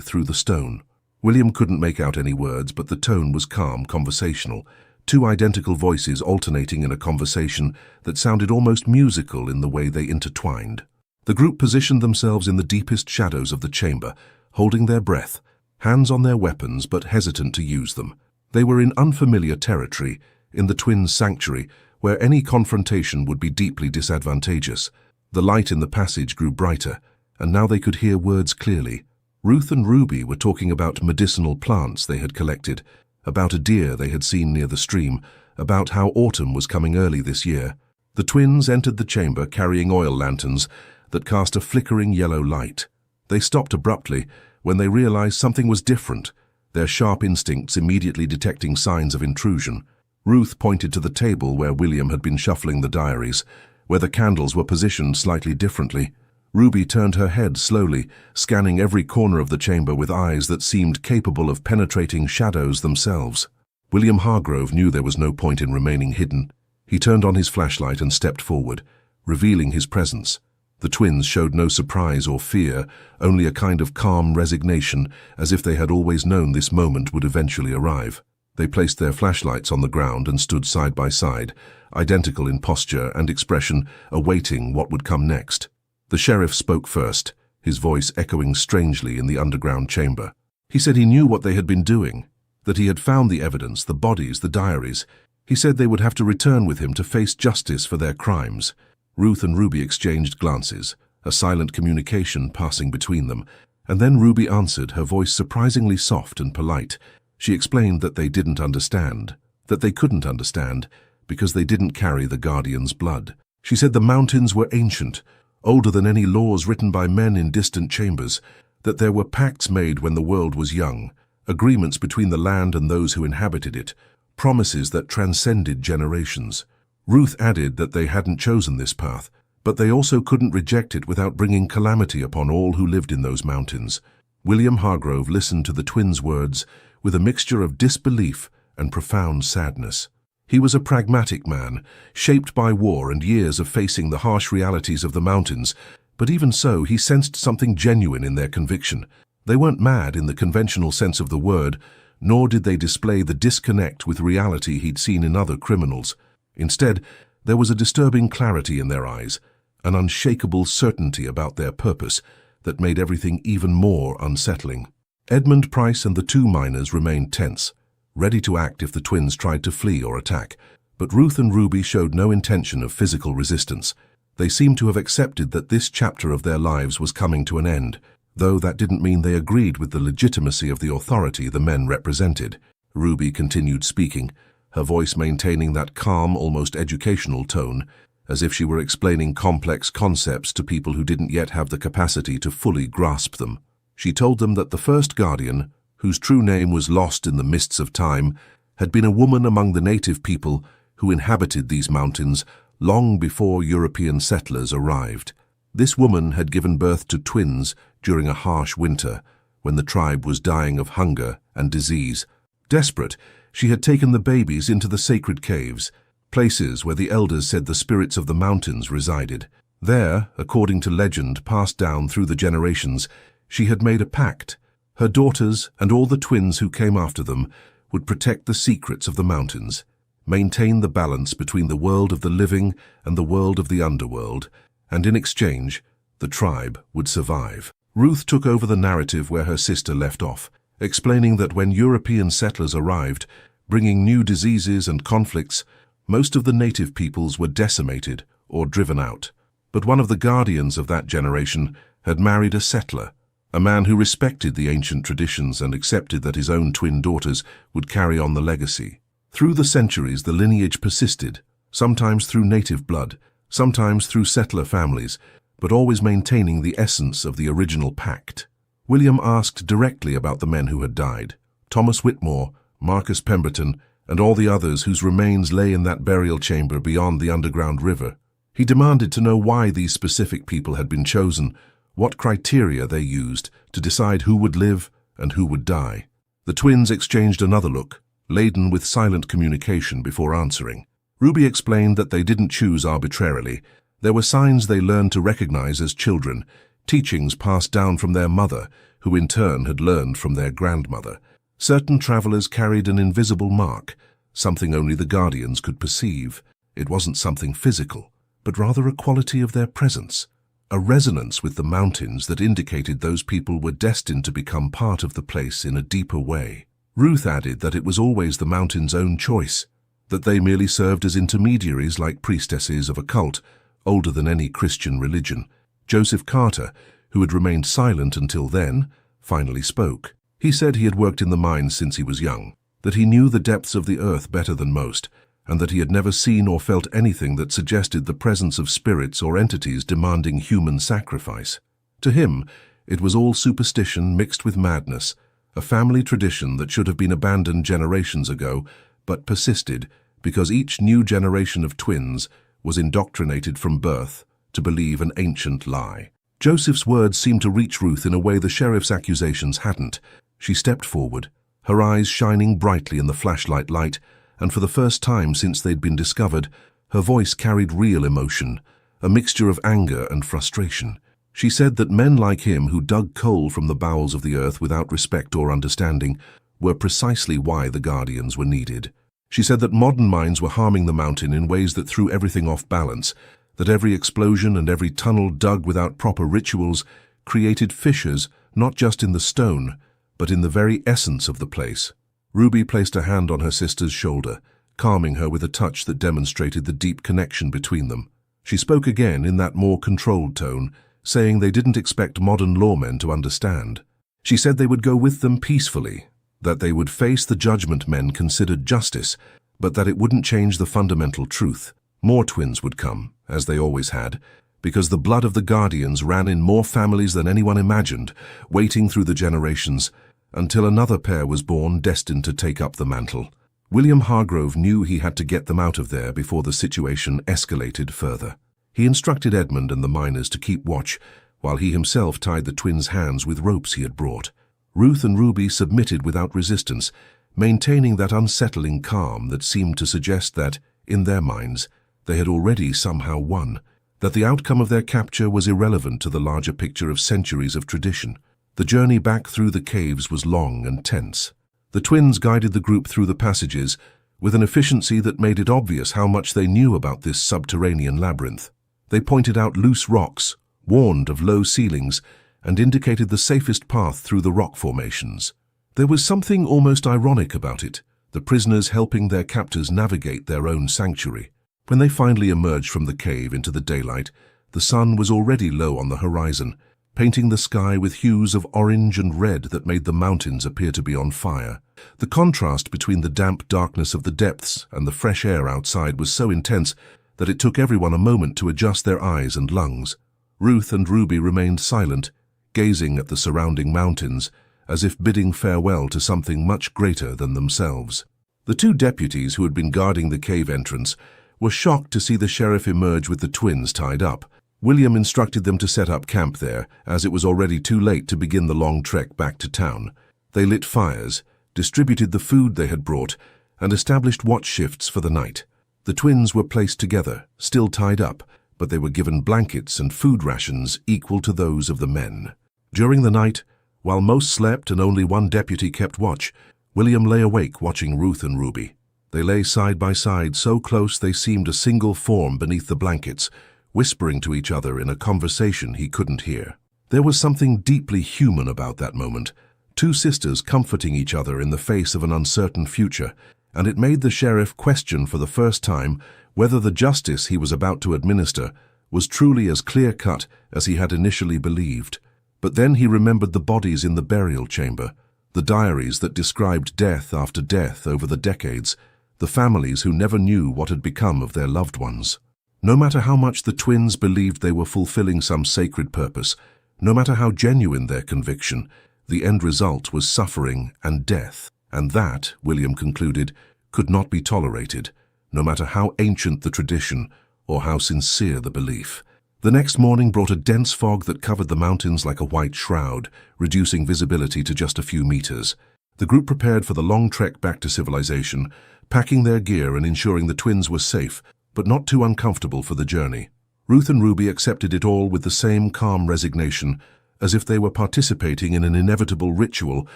through the stone. William couldn't make out any words, but the tone was calm, conversational, two identical voices alternating in a conversation that sounded almost musical in the way they intertwined. The group positioned themselves in the deepest shadows of the chamber, holding their breath, hands on their weapons but hesitant to use them. They were in unfamiliar territory, in the twins' sanctuary, where any confrontation would be deeply disadvantageous. The light in the passage grew brighter, and now they could hear words clearly. Ruth and Ruby were talking about medicinal plants they had collected, about a deer they had seen near the stream, about how autumn was coming early this year. The twins entered the chamber carrying oil lanterns that cast a flickering yellow light. They stopped abruptly when they realized something was different, their sharp instincts immediately detecting signs of intrusion. Ruth pointed to the table where William had been shuffling the diaries, where the candles were positioned slightly differently. Ruby turned her head slowly, scanning every corner of the chamber with eyes that seemed capable of penetrating shadows themselves. William Hargrove knew there was no point in remaining hidden. He turned on his flashlight and stepped forward, revealing his presence. The twins showed no surprise or fear, only a kind of calm resignation, as if they had always known this moment would eventually arrive. They placed their flashlights on the ground and stood side by side, identical in posture and expression, awaiting what would come next. The sheriff spoke first, his voice echoing strangely in the underground chamber. He said he knew what they had been doing, that he had found the evidence, the bodies, the diaries. He said they would have to return with him to face justice for their crimes. Ruth and Ruby exchanged glances, a silent communication passing between them, and then Ruby answered, her voice surprisingly soft and polite. She explained that they didn't understand, that they couldn't understand, because they didn't carry the Guardian's blood. She said the mountains were ancient, older than any laws written by men in distant chambers, that there were pacts made when the world was young, agreements between the land and those who inhabited it, promises that transcended generations. Ruth added that they hadn't chosen this path, but they also couldn't reject it without bringing calamity upon all who lived in those mountains. William Hargrove listened to the twins' words with a mixture of disbelief and profound sadness. He was a pragmatic man, shaped by war and years of facing the harsh realities of the mountains, but even so he sensed something genuine in their conviction. They weren't mad in the conventional sense of the word, nor did they display the disconnect with reality he'd seen in other criminals. Instead, there was a disturbing clarity in their eyes, an unshakable certainty about their purpose that made everything even more unsettling. Edmund Price and the two miners remained tense, ready to act if the twins tried to flee or attack, but Ruth and Ruby showed no intention of physical resistance. They seemed to have accepted that this chapter of their lives was coming to an end, though that didn't mean they agreed with the legitimacy of the authority the men represented. Ruby continued speaking, her voice maintaining that calm, almost educational tone, as if she were explaining complex concepts to people who didn't yet have the capacity to fully grasp them. She told them that the first guardian, whose true name was lost in the mists of time, had been a woman among the native people who inhabited these mountains long before European settlers arrived. This woman had given birth to twins during a harsh winter, when the tribe was dying of hunger and disease. Desperate, she had taken the babies into the sacred caves, places where the elders said the spirits of the mountains resided. There, according to legend passed down through the generations, she had made a pact. Her daughters and all the twins who came after them would protect the secrets of the mountains, maintain the balance between the world of the living and the world of the underworld, and in exchange, the tribe would survive. Ruth took over the narrative where her sister left off, explaining that when European settlers arrived, bringing new diseases and conflicts, most of the native peoples were decimated or driven out. But one of the guardians of that generation had married a settler, a man who respected the ancient traditions and accepted that his own twin daughters would carry on the legacy. Through the centuries, the lineage persisted, sometimes through native blood, sometimes through settler families, but always maintaining the essence of the original pact. William asked directly about the men who had died, Thomas Whitmore, Marcus Pemberton, and all the others whose remains lay in that burial chamber beyond the underground river. He demanded to know why these specific people had been chosen, what criteria they used to decide who would live and who would die. The twins exchanged another look, laden with silent communication before answering. Ruby explained that they didn't choose arbitrarily. There were signs they learned to recognize as children, teachings passed down from their mother, who in turn had learned from their grandmother. Certain travelers carried an invisible mark, something only the guardians could perceive. It wasn't something physical, but rather a quality of their presence, a resonance with the mountains that indicated those people were destined to become part of the place in a deeper way. Ruth added that it was always the mountain's own choice, that they merely served as intermediaries like priestesses of a cult older than any Christian religion. Joseph Carter, who had remained silent until then, finally spoke. He said he had worked in the mines since he was young, that he knew the depths of the earth better than most, and that he had never seen or felt anything that suggested the presence of spirits or entities demanding human sacrifice. To him, it was all superstition mixed with madness, a family tradition that should have been abandoned generations ago, but persisted because each new generation of twins was indoctrinated from birth to believe an ancient lie. Joseph's words seemed to reach Ruth in a way the sheriff's accusations hadn't. She stepped forward, her eyes shining brightly in the flashlight light, and for the first time since they'd been discovered, her voice carried real emotion, a mixture of anger and frustration. She said that men like him who dug coal from the bowels of the earth without respect or understanding were precisely why the Guardians were needed. She said that modern mines were harming the mountain in ways that threw everything off balance, that every explosion and every tunnel dug without proper rituals created fissures not just in the stone, but in the very essence of the place. Ruby placed a hand on her sister's shoulder, calming her with a touch that demonstrated the deep connection between them. She spoke again in that more controlled tone, saying they didn't expect modern lawmen to understand. She said they would go with them peacefully, that they would face the judgment men considered justice, but that it wouldn't change the fundamental truth. More twins would come, as they always had, because the blood of the Guardians ran in more families than anyone imagined, waiting through the generations, until another pair was born destined to take up the mantle. William Hargrove knew he had to get them out of there before the situation escalated further. He instructed Edmund and the miners to keep watch, while he himself tied the twins' hands with ropes he had brought. Ruth and Ruby submitted without resistance, maintaining that unsettling calm that seemed to suggest that, in their minds, they had already somehow won, that the outcome of their capture was irrelevant to the larger picture of centuries of tradition. The journey back through the caves was long and tense. The twins guided the group through the passages with an efficiency that made it obvious how much they knew about this subterranean labyrinth. They pointed out loose rocks, warned of low ceilings, and indicated the safest path through the rock formations. There was something almost ironic about it, the prisoners helping their captors navigate their own sanctuary. When they finally emerged from the cave into the daylight, the sun was already low on the horizon, painting the sky with hues of orange and red that made the mountains appear to be on fire. The contrast between the damp darkness of the depths and the fresh air outside was so intense that it took everyone a moment to adjust their eyes and lungs. Ruth and Ruby remained silent, gazing at the surrounding mountains, as if bidding farewell to something much greater than themselves. The two deputies who had been guarding the cave entrance were shocked to see the sheriff emerge with the twins tied up. William instructed them to set up camp there, as it was already too late to begin the long trek back to town. They lit fires, distributed the food they had brought, and established watch shifts for the night. The twins were placed together, still tied up, but they were given blankets and food rations equal to those of the men. During the night, while most slept and only one deputy kept watch, William lay awake watching Ruth and Ruby. They lay side by side so close they seemed a single form beneath the blankets, whispering to each other in a conversation he couldn't hear. There was something deeply human about that moment, two sisters comforting each other in the face of an uncertain future, and it made the sheriff question for the first time whether the justice he was about to administer was truly as clear-cut as he had initially believed. But then he remembered the bodies in the burial chamber, the diaries that described death after death over the decades, the families who never knew what had become of their loved ones. No matter how much the twins believed they were fulfilling some sacred purpose, no matter how genuine their conviction, the end result was suffering and death. And that, William concluded, could not be tolerated, no matter how ancient the tradition or how sincere the belief. The next morning brought a dense fog that covered the mountains like a white shroud, reducing visibility to just a few meters. The group prepared for the long trek back to civilization, packing their gear and ensuring the twins were safe, but not too uncomfortable for the journey. Ruth and Ruby accepted it all with the same calm resignation, as if they were participating in an inevitable ritual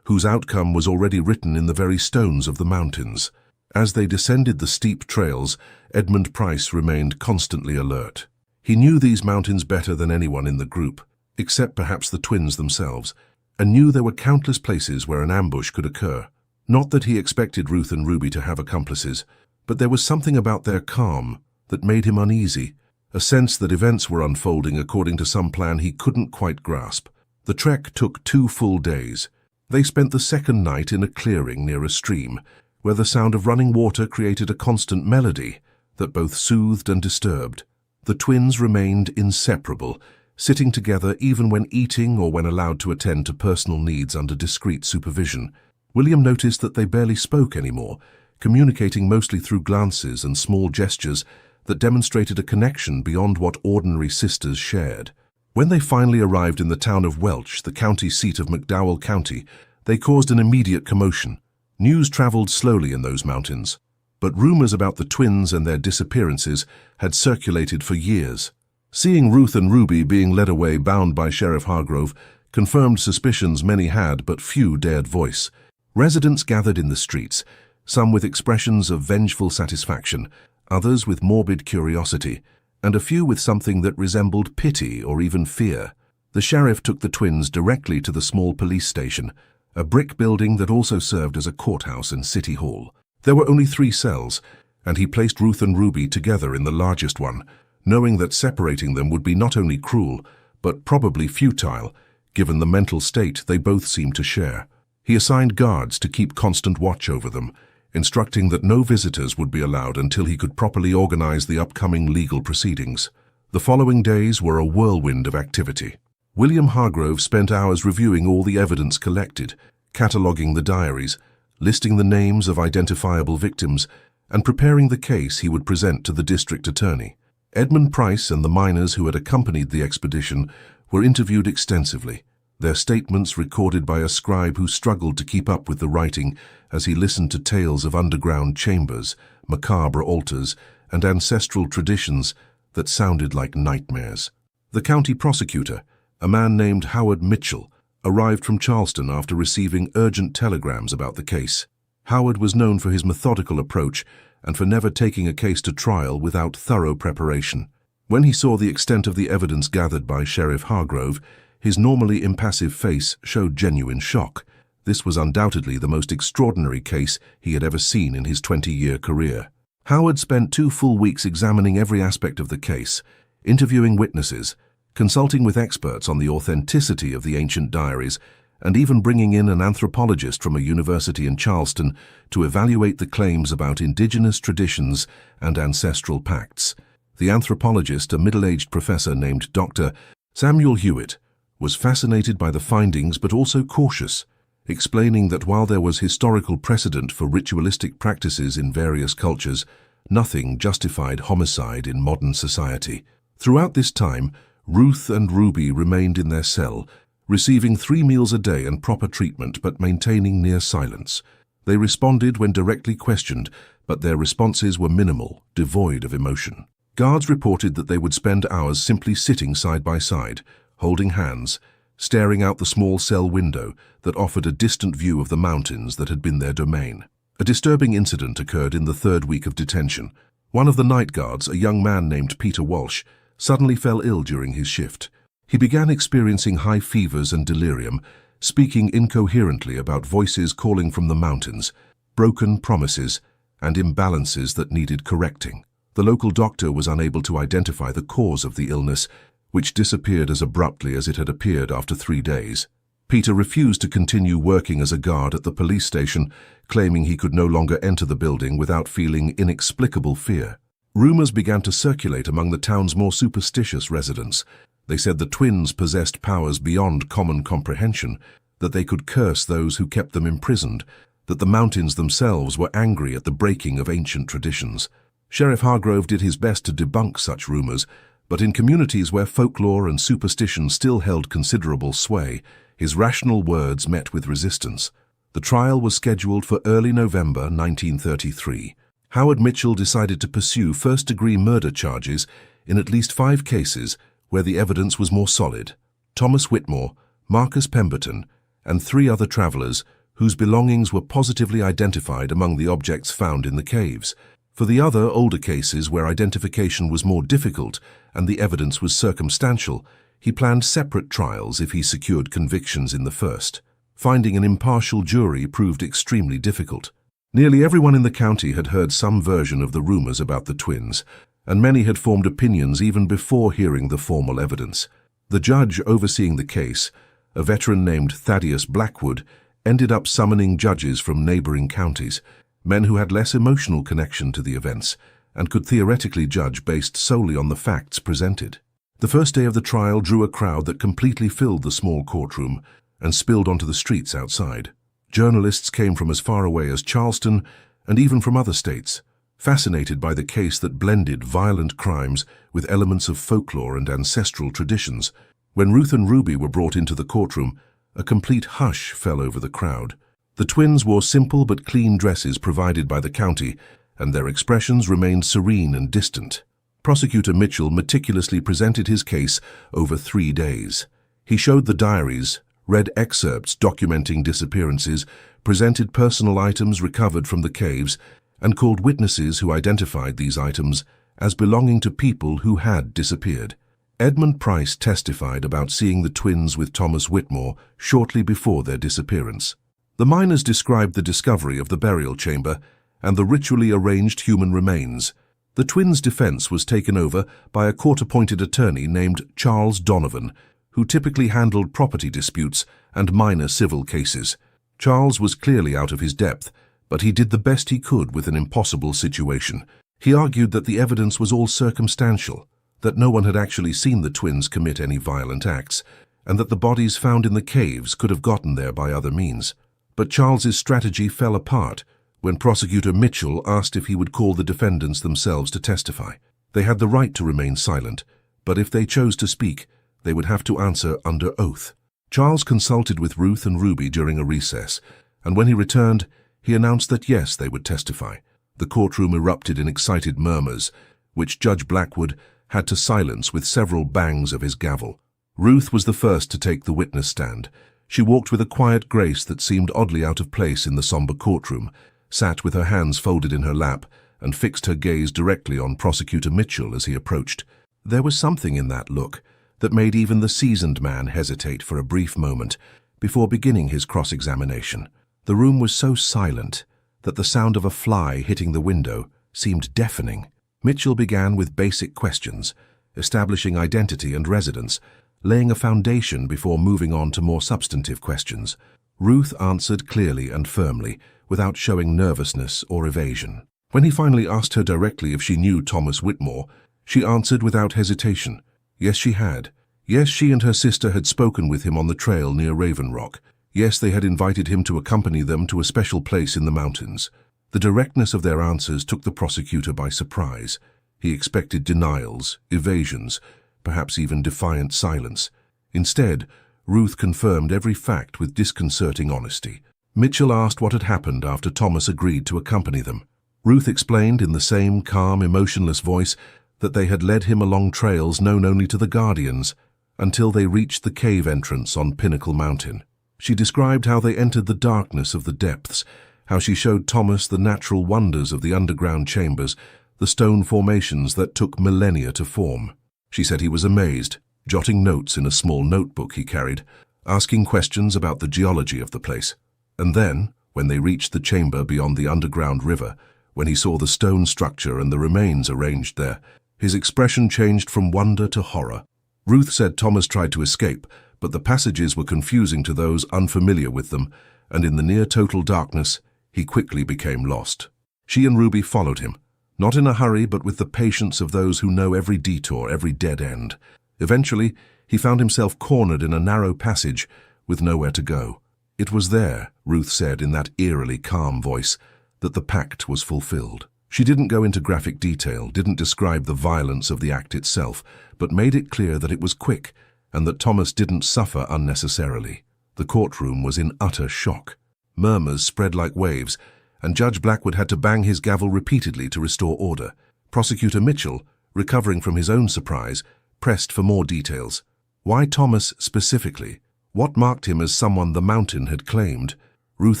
whose outcome was already written in the very stones of the mountains. As they descended the steep trails, Edmund Price remained constantly alert. He knew these mountains better than anyone in the group, except perhaps the twins themselves, and knew there were countless places where an ambush could occur. Not that he expected Ruth and Ruby to have accomplices, but there was something about their calm that made him uneasy, a sense that events were unfolding according to some plan he couldn't quite grasp. The trek took 2 full days. They spent the second night in a clearing near a stream, where the sound of running water created a constant melody that both soothed and disturbed. The twins remained inseparable, sitting together even when eating or when allowed to attend to personal needs under discreet supervision. William noticed that they barely spoke anymore, communicating mostly through glances and small gestures that demonstrated a connection beyond what ordinary sisters shared. When they finally arrived in the town of Welch, the county seat of McDowell County, they caused an immediate commotion. News traveled slowly in those mountains, but rumors about the twins and their disappearances had circulated for years. Seeing Ruth and Ruby being led away bound by Sheriff Hargrove confirmed suspicions many had but few dared voice. Residents gathered in the streets, some with expressions of vengeful satisfaction, others with morbid curiosity, and a few with something that resembled pity or even fear. The sheriff took the twins directly to the small police station, a brick building that also served as a courthouse and city hall. There were only 3 cells, and he placed Ruth and Ruby together in the largest one, knowing that separating them would be not only cruel, but probably futile, given the mental state they both seemed to share. He assigned guards to keep constant watch over them, instructing that no visitors would be allowed until he could properly organize the upcoming legal proceedings. The following days were a whirlwind of activity. William Hargrove spent hours reviewing all the evidence collected, cataloging the diaries, listing the names of identifiable victims, and preparing the case he would present to the district attorney. Edmund Price and the miners who had accompanied the expedition were interviewed extensively, their statements recorded by a scribe who struggled to keep up with the writing as he listened to tales of underground chambers, macabre altars, and ancestral traditions that sounded like nightmares. The county prosecutor, a man named Howard Mitchell, arrived from Charleston after receiving urgent telegrams about the case. Howard was known for his methodical approach and for never taking a case to trial without thorough preparation. When he saw the extent of the evidence gathered by Sheriff Hargrove, his normally impassive face showed genuine shock. This was undoubtedly the most extraordinary case he had ever seen in his 20-year career. Howard spent 2 full weeks examining every aspect of the case, interviewing witnesses, consulting with experts on the authenticity of the ancient diaries, and even bringing in an anthropologist from a university in Charleston to evaluate the claims about indigenous traditions and ancestral pacts. The anthropologist, a middle-aged professor named Dr. Samuel Hewitt, was fascinated by the findings but also cautious, explaining that while there was historical precedent for ritualistic practices in various cultures, nothing justified homicide in modern society. Throughout this time, Ruth and Ruby remained in their cell, receiving 3 meals a day and proper treatment but maintaining near silence. They responded when directly questioned, but their responses were minimal, devoid of emotion. Guards reported that they would spend hours simply sitting side by side, holding hands, staring out the small cell window that offered a distant view of the mountains that had been their domain. A disturbing incident occurred in the 3rd week of detention. One of the night guards, a young man named Peter Walsh, suddenly fell ill during his shift. He began experiencing high fevers and delirium, speaking incoherently about voices calling from the mountains, broken promises, and imbalances that needed correcting. The local doctor was unable to identify the cause of the illness, which disappeared as abruptly as it had appeared after 3 days. Peter refused to continue working as a guard at the police station, claiming he could no longer enter the building without feeling inexplicable fear. Rumors began to circulate among the town's more superstitious residents. They said the twins possessed powers beyond common comprehension, that they could curse those who kept them imprisoned, that the mountains themselves were angry at the breaking of ancient traditions. Sheriff Hargrove did his best to debunk such rumors, but in communities where folklore and superstition still held considerable sway, his rational words met with resistance. The trial was scheduled for early November 1933. Howard Mitchell decided to pursue first-degree murder charges in at least 5 cases where the evidence was more solid. Thomas Whitmore, Marcus Pemberton, and 3 other travelers whose belongings were positively identified among the objects found in the caves. For the other, older cases where identification was more difficult and the evidence was circumstantial, he planned separate trials if he secured convictions in the first. Finding an impartial jury proved extremely difficult. Nearly everyone in the county had heard some version of the rumors about the twins, and many had formed opinions even before hearing the formal evidence. The judge overseeing the case, a veteran named Thaddeus Blackwood, ended up summoning judges from neighboring counties, men who had less emotional connection to the events and could theoretically judge based solely on the facts presented. The first day of the trial drew a crowd that completely filled the small courtroom and spilled onto the streets outside. Journalists came from as far away as Charleston and even from other states, fascinated by the case that blended violent crimes with elements of folklore and ancestral traditions. When Ruth and Ruby were brought into the courtroom, a complete hush fell over the crowd. The twins wore simple but clean dresses provided by the county, and their expressions remained serene and distant. Prosecutor Mitchell meticulously presented his case over 3 days. He showed the diaries, read excerpts documenting disappearances, presented personal items recovered from the caves, and called witnesses who identified these items as belonging to people who had disappeared. Edmund Price testified about seeing the twins with Thomas Whitmore shortly before their disappearance. The miners described the discovery of the burial chamber and the ritually arranged human remains. The twins' defense was taken over by a court-appointed attorney named Charles Donovan, who typically handled property disputes and minor civil cases. Charles was clearly out of his depth, but he did the best he could with an impossible situation. He argued that the evidence was all circumstantial, that no one had actually seen the twins commit any violent acts, and that the bodies found in the caves could have gotten there by other means. But Charles's strategy fell apart when Prosecutor Mitchell asked if he would call the defendants themselves to testify. They had the right to remain silent, but if they chose to speak, they would have to answer under oath. Charles consulted with Ruth and Ruby during a recess, and when he returned, he announced that yes, they would testify. The courtroom erupted in excited murmurs, which Judge Blackwood had to silence with several bangs of his gavel. Ruth was the first to take the witness stand. She walked with a quiet grace that seemed oddly out of place in the somber courtroom, sat with her hands folded in her lap, and fixed her gaze directly on Prosecutor Mitchell as he approached. There was something in that look that made even the seasoned man hesitate for a brief moment before beginning his cross-examination. The room was so silent that the sound of a fly hitting the window seemed deafening. Mitchell began with basic questions, establishing identity and residence, laying a foundation before moving on to more substantive questions. Ruth answered clearly and firmly, without showing nervousness or evasion. When he finally asked her directly if she knew Thomas Whitmore, she answered without hesitation. Yes, she had. Yes, she and her sister had spoken with him on the trail near Raven Rock. Yes, they had invited him to accompany them to a special place in the mountains. The directness of their answers took the prosecutor by surprise. He expected denials, evasions, perhaps even defiant silence. Instead, Ruth confirmed every fact with disconcerting honesty. Mitchell asked what had happened after Thomas agreed to accompany them. Ruth explained in the same calm, emotionless voice that they had led him along trails known only to the Guardians until they reached the cave entrance on Pinnacle Mountain. She described how they entered the darkness of the depths, how she showed Thomas the natural wonders of the underground chambers, the stone formations that took millennia to form. She said he was amazed, jotting notes in a small notebook he carried, asking questions about the geology of the place. And then, when they reached the chamber beyond the underground river, when he saw the stone structure and the remains arranged there, his expression changed from wonder to horror. Ruth said Thomas tried to escape, but the passages were confusing to those unfamiliar with them, and in the near-total darkness, he quickly became lost. She and Ruby followed him, not in a hurry but with the patience of those who know every detour, every dead end. Eventually, he found himself cornered in a narrow passage with nowhere to go. It was there, Ruth said in that eerily calm voice, that the pact was fulfilled. She didn't go into graphic detail, didn't describe the violence of the act itself, but made it clear that it was quick and that Thomas didn't suffer unnecessarily. The courtroom was in utter shock. Murmurs spread like waves, and Judge Blackwood had to bang his gavel repeatedly to restore order. Prosecutor Mitchell, recovering from his own surprise, pressed for more details. Why Thomas specifically? What marked him as someone the mountain had claimed? Ruth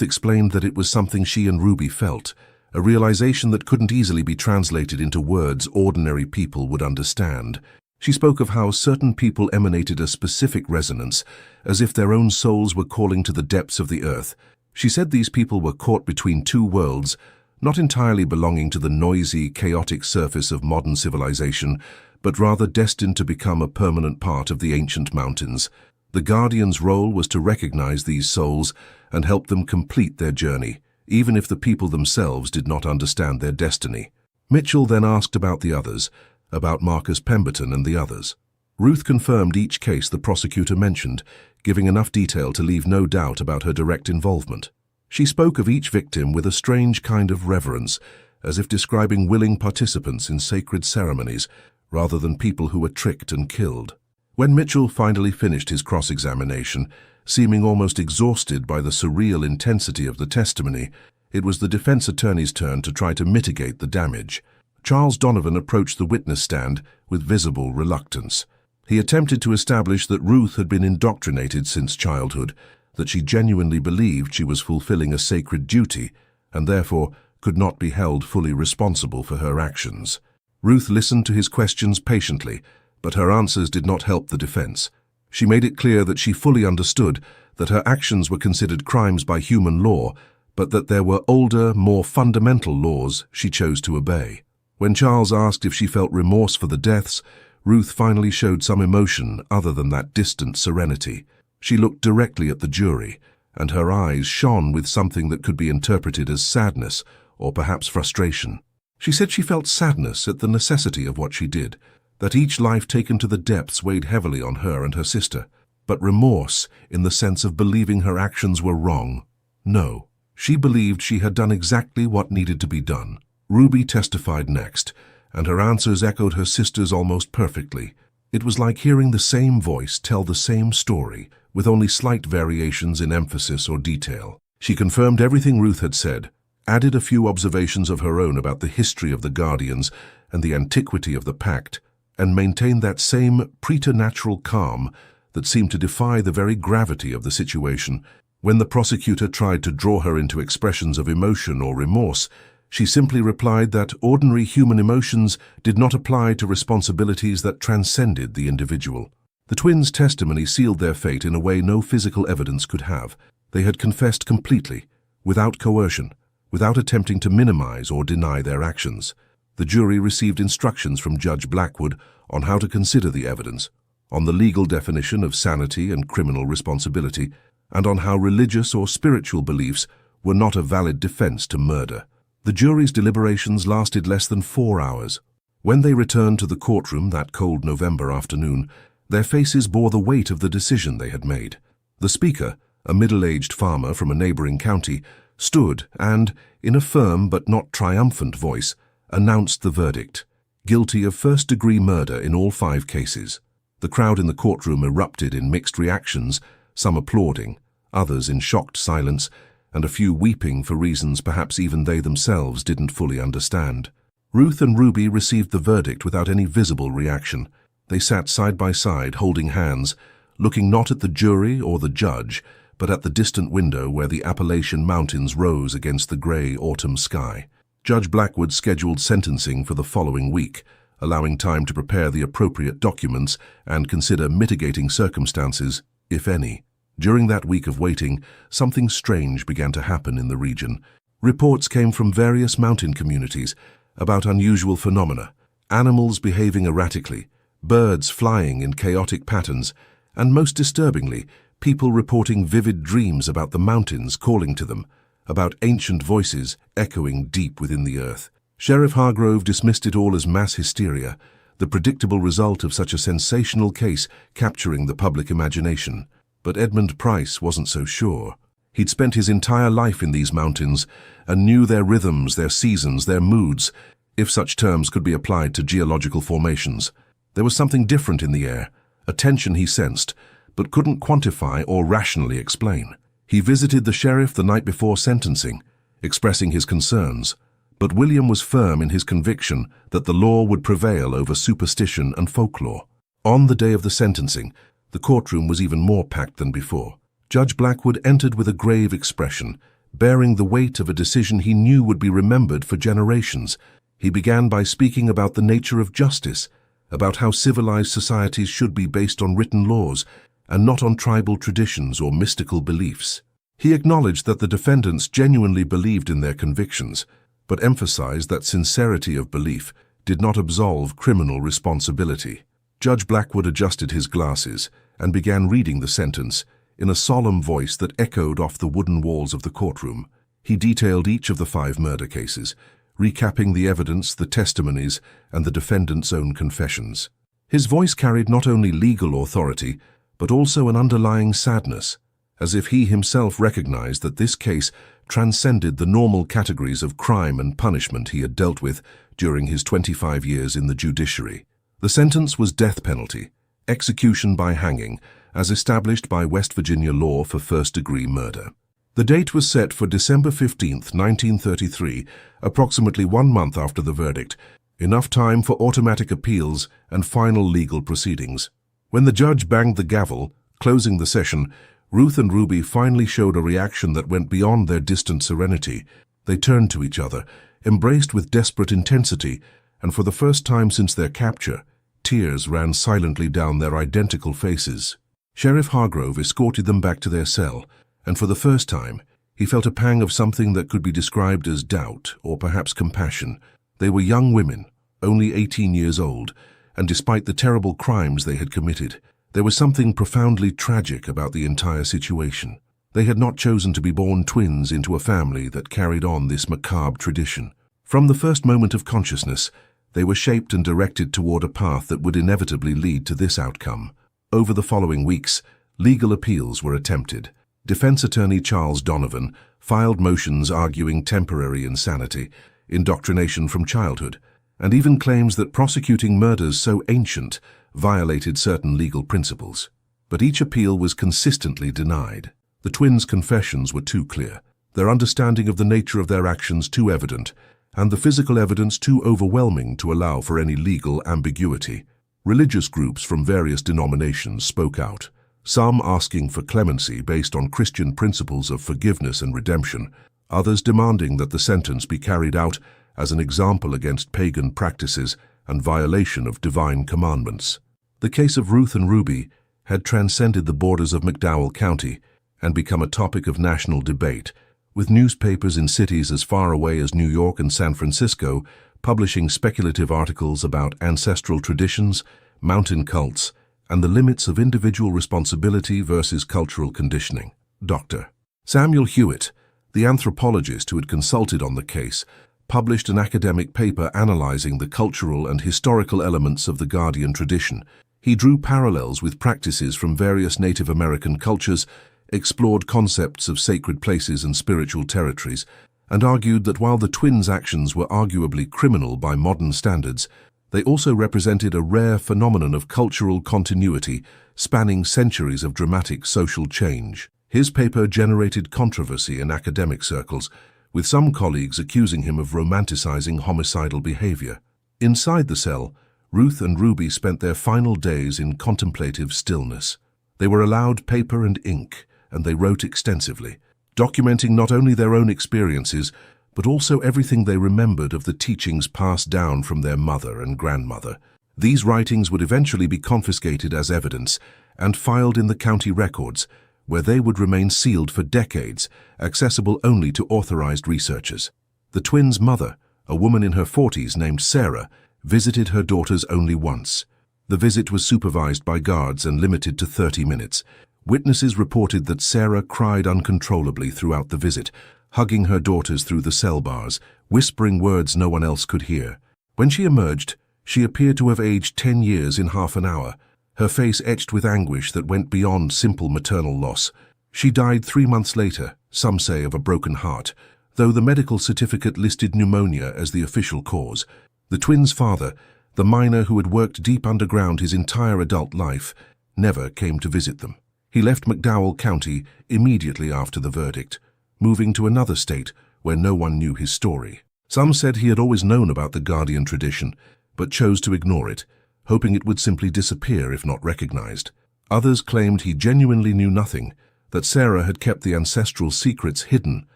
explained that it was something she and Ruby felt, a realization that couldn't easily be translated into words ordinary people would understand. She spoke of how certain people emanated a specific resonance, as if their own souls were calling to the depths of the earth. She said these people were caught between two worlds, not entirely belonging to the noisy, chaotic surface of modern civilization, but rather destined to become a permanent part of the ancient mountains. The Guardian's role was to recognize these souls and help them complete their journey, even if the people themselves did not understand their destiny. Mitchell then asked about the others, about Marcus Pemberton and the others. Ruth confirmed each case the prosecutor mentioned, giving enough detail to leave no doubt about her direct involvement. She spoke of each victim with a strange kind of reverence, as if describing willing participants in sacred ceremonies, rather than people who were tricked and killed. When Mitchell finally finished his cross-examination, seeming almost exhausted by the surreal intensity of the testimony, it was the defense attorney's turn to try to mitigate the damage. Charles Donovan approached the witness stand with visible reluctance. He attempted to establish that Ruth had been indoctrinated since childhood, that she genuinely believed she was fulfilling a sacred duty, and therefore could not be held fully responsible for her actions. Ruth listened to his questions patiently, but her answers did not help the defense. She made it clear that she fully understood that her actions were considered crimes by human law, but that there were older, more fundamental laws she chose to obey. When Charles asked if she felt remorse for the deaths, Ruth finally showed some emotion other than that distant serenity. She looked directly at the jury, and her eyes shone with something that could be interpreted as sadness or perhaps frustration. She said she felt sadness at the necessity of what she did, that each life taken to the depths weighed heavily on her and her sister, but remorse in the sense of believing her actions were wrong. No, she believed she had done exactly what needed to be done. Ruby testified next, and her answers echoed her sister's almost perfectly. It was like hearing the same voice tell the same story, with only slight variations in emphasis or detail. She confirmed everything Ruth had said, added a few observations of her own about the history of the Guardians and the antiquity of the pact, and maintained that same preternatural calm that seemed to defy the very gravity of the situation. When the prosecutor tried to draw her into expressions of emotion or remorse, she simply replied that ordinary human emotions did not apply to responsibilities that transcended the individual. The twins' testimony sealed their fate in a way no physical evidence could have. They had confessed completely, without coercion, without attempting to minimize or deny their actions. The jury received instructions from Judge Blackwood on how to consider the evidence, on the legal definition of sanity and criminal responsibility, and on how religious or spiritual beliefs were not a valid defense to murder. The jury's deliberations lasted less than 4 hours. When they returned to the courtroom that cold November afternoon, their faces bore the weight of the decision they had made. The speaker, a middle-aged farmer from a neighboring county, stood and, in a firm but not triumphant voice, announced the verdict: guilty of first-degree murder in all 5 cases. The crowd in the courtroom erupted in mixed reactions, some applauding, others in shocked silence, and a few weeping for reasons perhaps even they themselves didn't fully understand. Ruth and Ruby received the verdict without any visible reaction. They sat side by side, holding hands, looking not at the jury or the judge, but at the distant window where the Appalachian mountains rose against the gray autumn sky. Judge Blackwood scheduled sentencing for the following week, allowing time to prepare the appropriate documents and consider mitigating circumstances, if any. During that week of waiting, something strange began to happen in the region. Reports came from various mountain communities about unusual phenomena, animals behaving erratically, birds flying in chaotic patterns, and most disturbingly, people reporting vivid dreams about the mountains calling to them, about ancient voices echoing deep within the earth. Sheriff Hargrove dismissed it all as mass hysteria, the predictable result of such a sensational case capturing the public imagination. But Edmund Price wasn't so sure. He'd spent his entire life in these mountains and knew their rhythms, their seasons, their moods, if such terms could be applied to geological formations. There was something different in the air, a tension he sensed, but couldn't quantify or rationally explain. He visited the sheriff the night before sentencing, expressing his concerns, but William was firm in his conviction that the law would prevail over superstition and folklore. On the day of the sentencing, the courtroom was even more packed than before. Judge Blackwood entered with a grave expression, bearing the weight of a decision he knew would be remembered for generations. He began by speaking about the nature of justice, about how civilized societies should be based on written laws and not on tribal traditions or mystical beliefs. He acknowledged that the defendants genuinely believed in their convictions, but emphasized that sincerity of belief did not absolve criminal responsibility. Judge Blackwood adjusted his glasses and began reading the sentence in a solemn voice that echoed off the wooden walls of the courtroom. He detailed each of the 5 murder cases, recapping the evidence, the testimonies, and the defendant's own confessions. His voice carried not only legal authority, but also an underlying sadness, as if he himself recognized that this case transcended the normal categories of crime and punishment he had dealt with during his 25 years in the judiciary. The sentence was death penalty, execution by hanging, as established by West Virginia law for first-degree murder. The date was set for December 15, 1933, approximately 1 month after the verdict, enough time for automatic appeals and final legal proceedings. When the judge banged the gavel, closing the session, Ruth and Ruby finally showed a reaction that went beyond their distant serenity. They turned to each other, embraced with desperate intensity, and for the first time since their capture, tears ran silently down their identical faces. Sheriff Hargrove escorted them back to their cell, and for the first time, he felt a pang of something that could be described as doubt or perhaps compassion. They were young women, only 18 years old, and despite the terrible crimes they had committed, there was something profoundly tragic about the entire situation. They had not chosen to be born twins into a family that carried on this macabre tradition. From the first moment of consciousness, they were shaped and directed toward a path that would inevitably lead to this outcome. Over the following weeks, legal appeals were attempted. Defense attorney Charles Donovan filed motions arguing temporary insanity, indoctrination from childhood, and even claims that prosecuting murders so ancient violated certain legal principles. But each appeal was consistently denied. The twins' confessions were too clear, their understanding of the nature of their actions too evident, and the physical evidence too overwhelming to allow for any legal ambiguity. Religious groups from various denominations spoke out, some asking for clemency based on Christian principles of forgiveness and redemption, others demanding that the sentence be carried out as an example against pagan practices and violation of divine commandments. The case of Ruth and Ruby had transcended the borders of McDowell County and become a topic of national debate, with newspapers in cities as far away as New York and San Francisco publishing speculative articles about ancestral traditions, mountain cults, and the limits of individual responsibility versus cultural conditioning. Dr. Samuel Hewitt, the anthropologist who had consulted on the case, published an academic paper analyzing the cultural and historical elements of the Guardian tradition. He drew parallels with practices from various Native American cultures, explored concepts of sacred places and spiritual territories, and argued that while the twins' actions were arguably criminal by modern standards, they also represented a rare phenomenon of cultural continuity spanning centuries of dramatic social change. His paper generated controversy in academic circles, with some colleagues accusing him of romanticizing homicidal behavior. Inside the cell, Ruth and Ruby spent their final days in contemplative stillness. They were allowed paper and ink, and they wrote extensively, documenting not only their own experiences, but also everything they remembered of the teachings passed down from their mother and grandmother. These writings would eventually be confiscated as evidence and filed in the county records, where they would remain sealed for decades, accessible only to authorized researchers. The twins' mother, a woman in her 40s named Sarah, visited her daughters only once. The visit was supervised by guards and limited to 30 minutes. Witnesses reported that Sarah cried uncontrollably throughout the visit, hugging her daughters through the cell bars, whispering words no one else could hear. When she emerged, she appeared to have aged 10 years in half an hour, her face etched with anguish that went beyond simple maternal loss. She died 3 months later, some say of a broken heart, though the medical certificate listed pneumonia as the official cause. The twins' father, the miner who had worked deep underground his entire adult life, never came to visit them. He left McDowell County immediately after the verdict, moving to another state where no one knew his story. Some said he had always known about the Guardian tradition, but chose to ignore it, hoping it would simply disappear if not recognized. Others claimed he genuinely knew nothing, that Sarah had kept the ancestral secrets hidden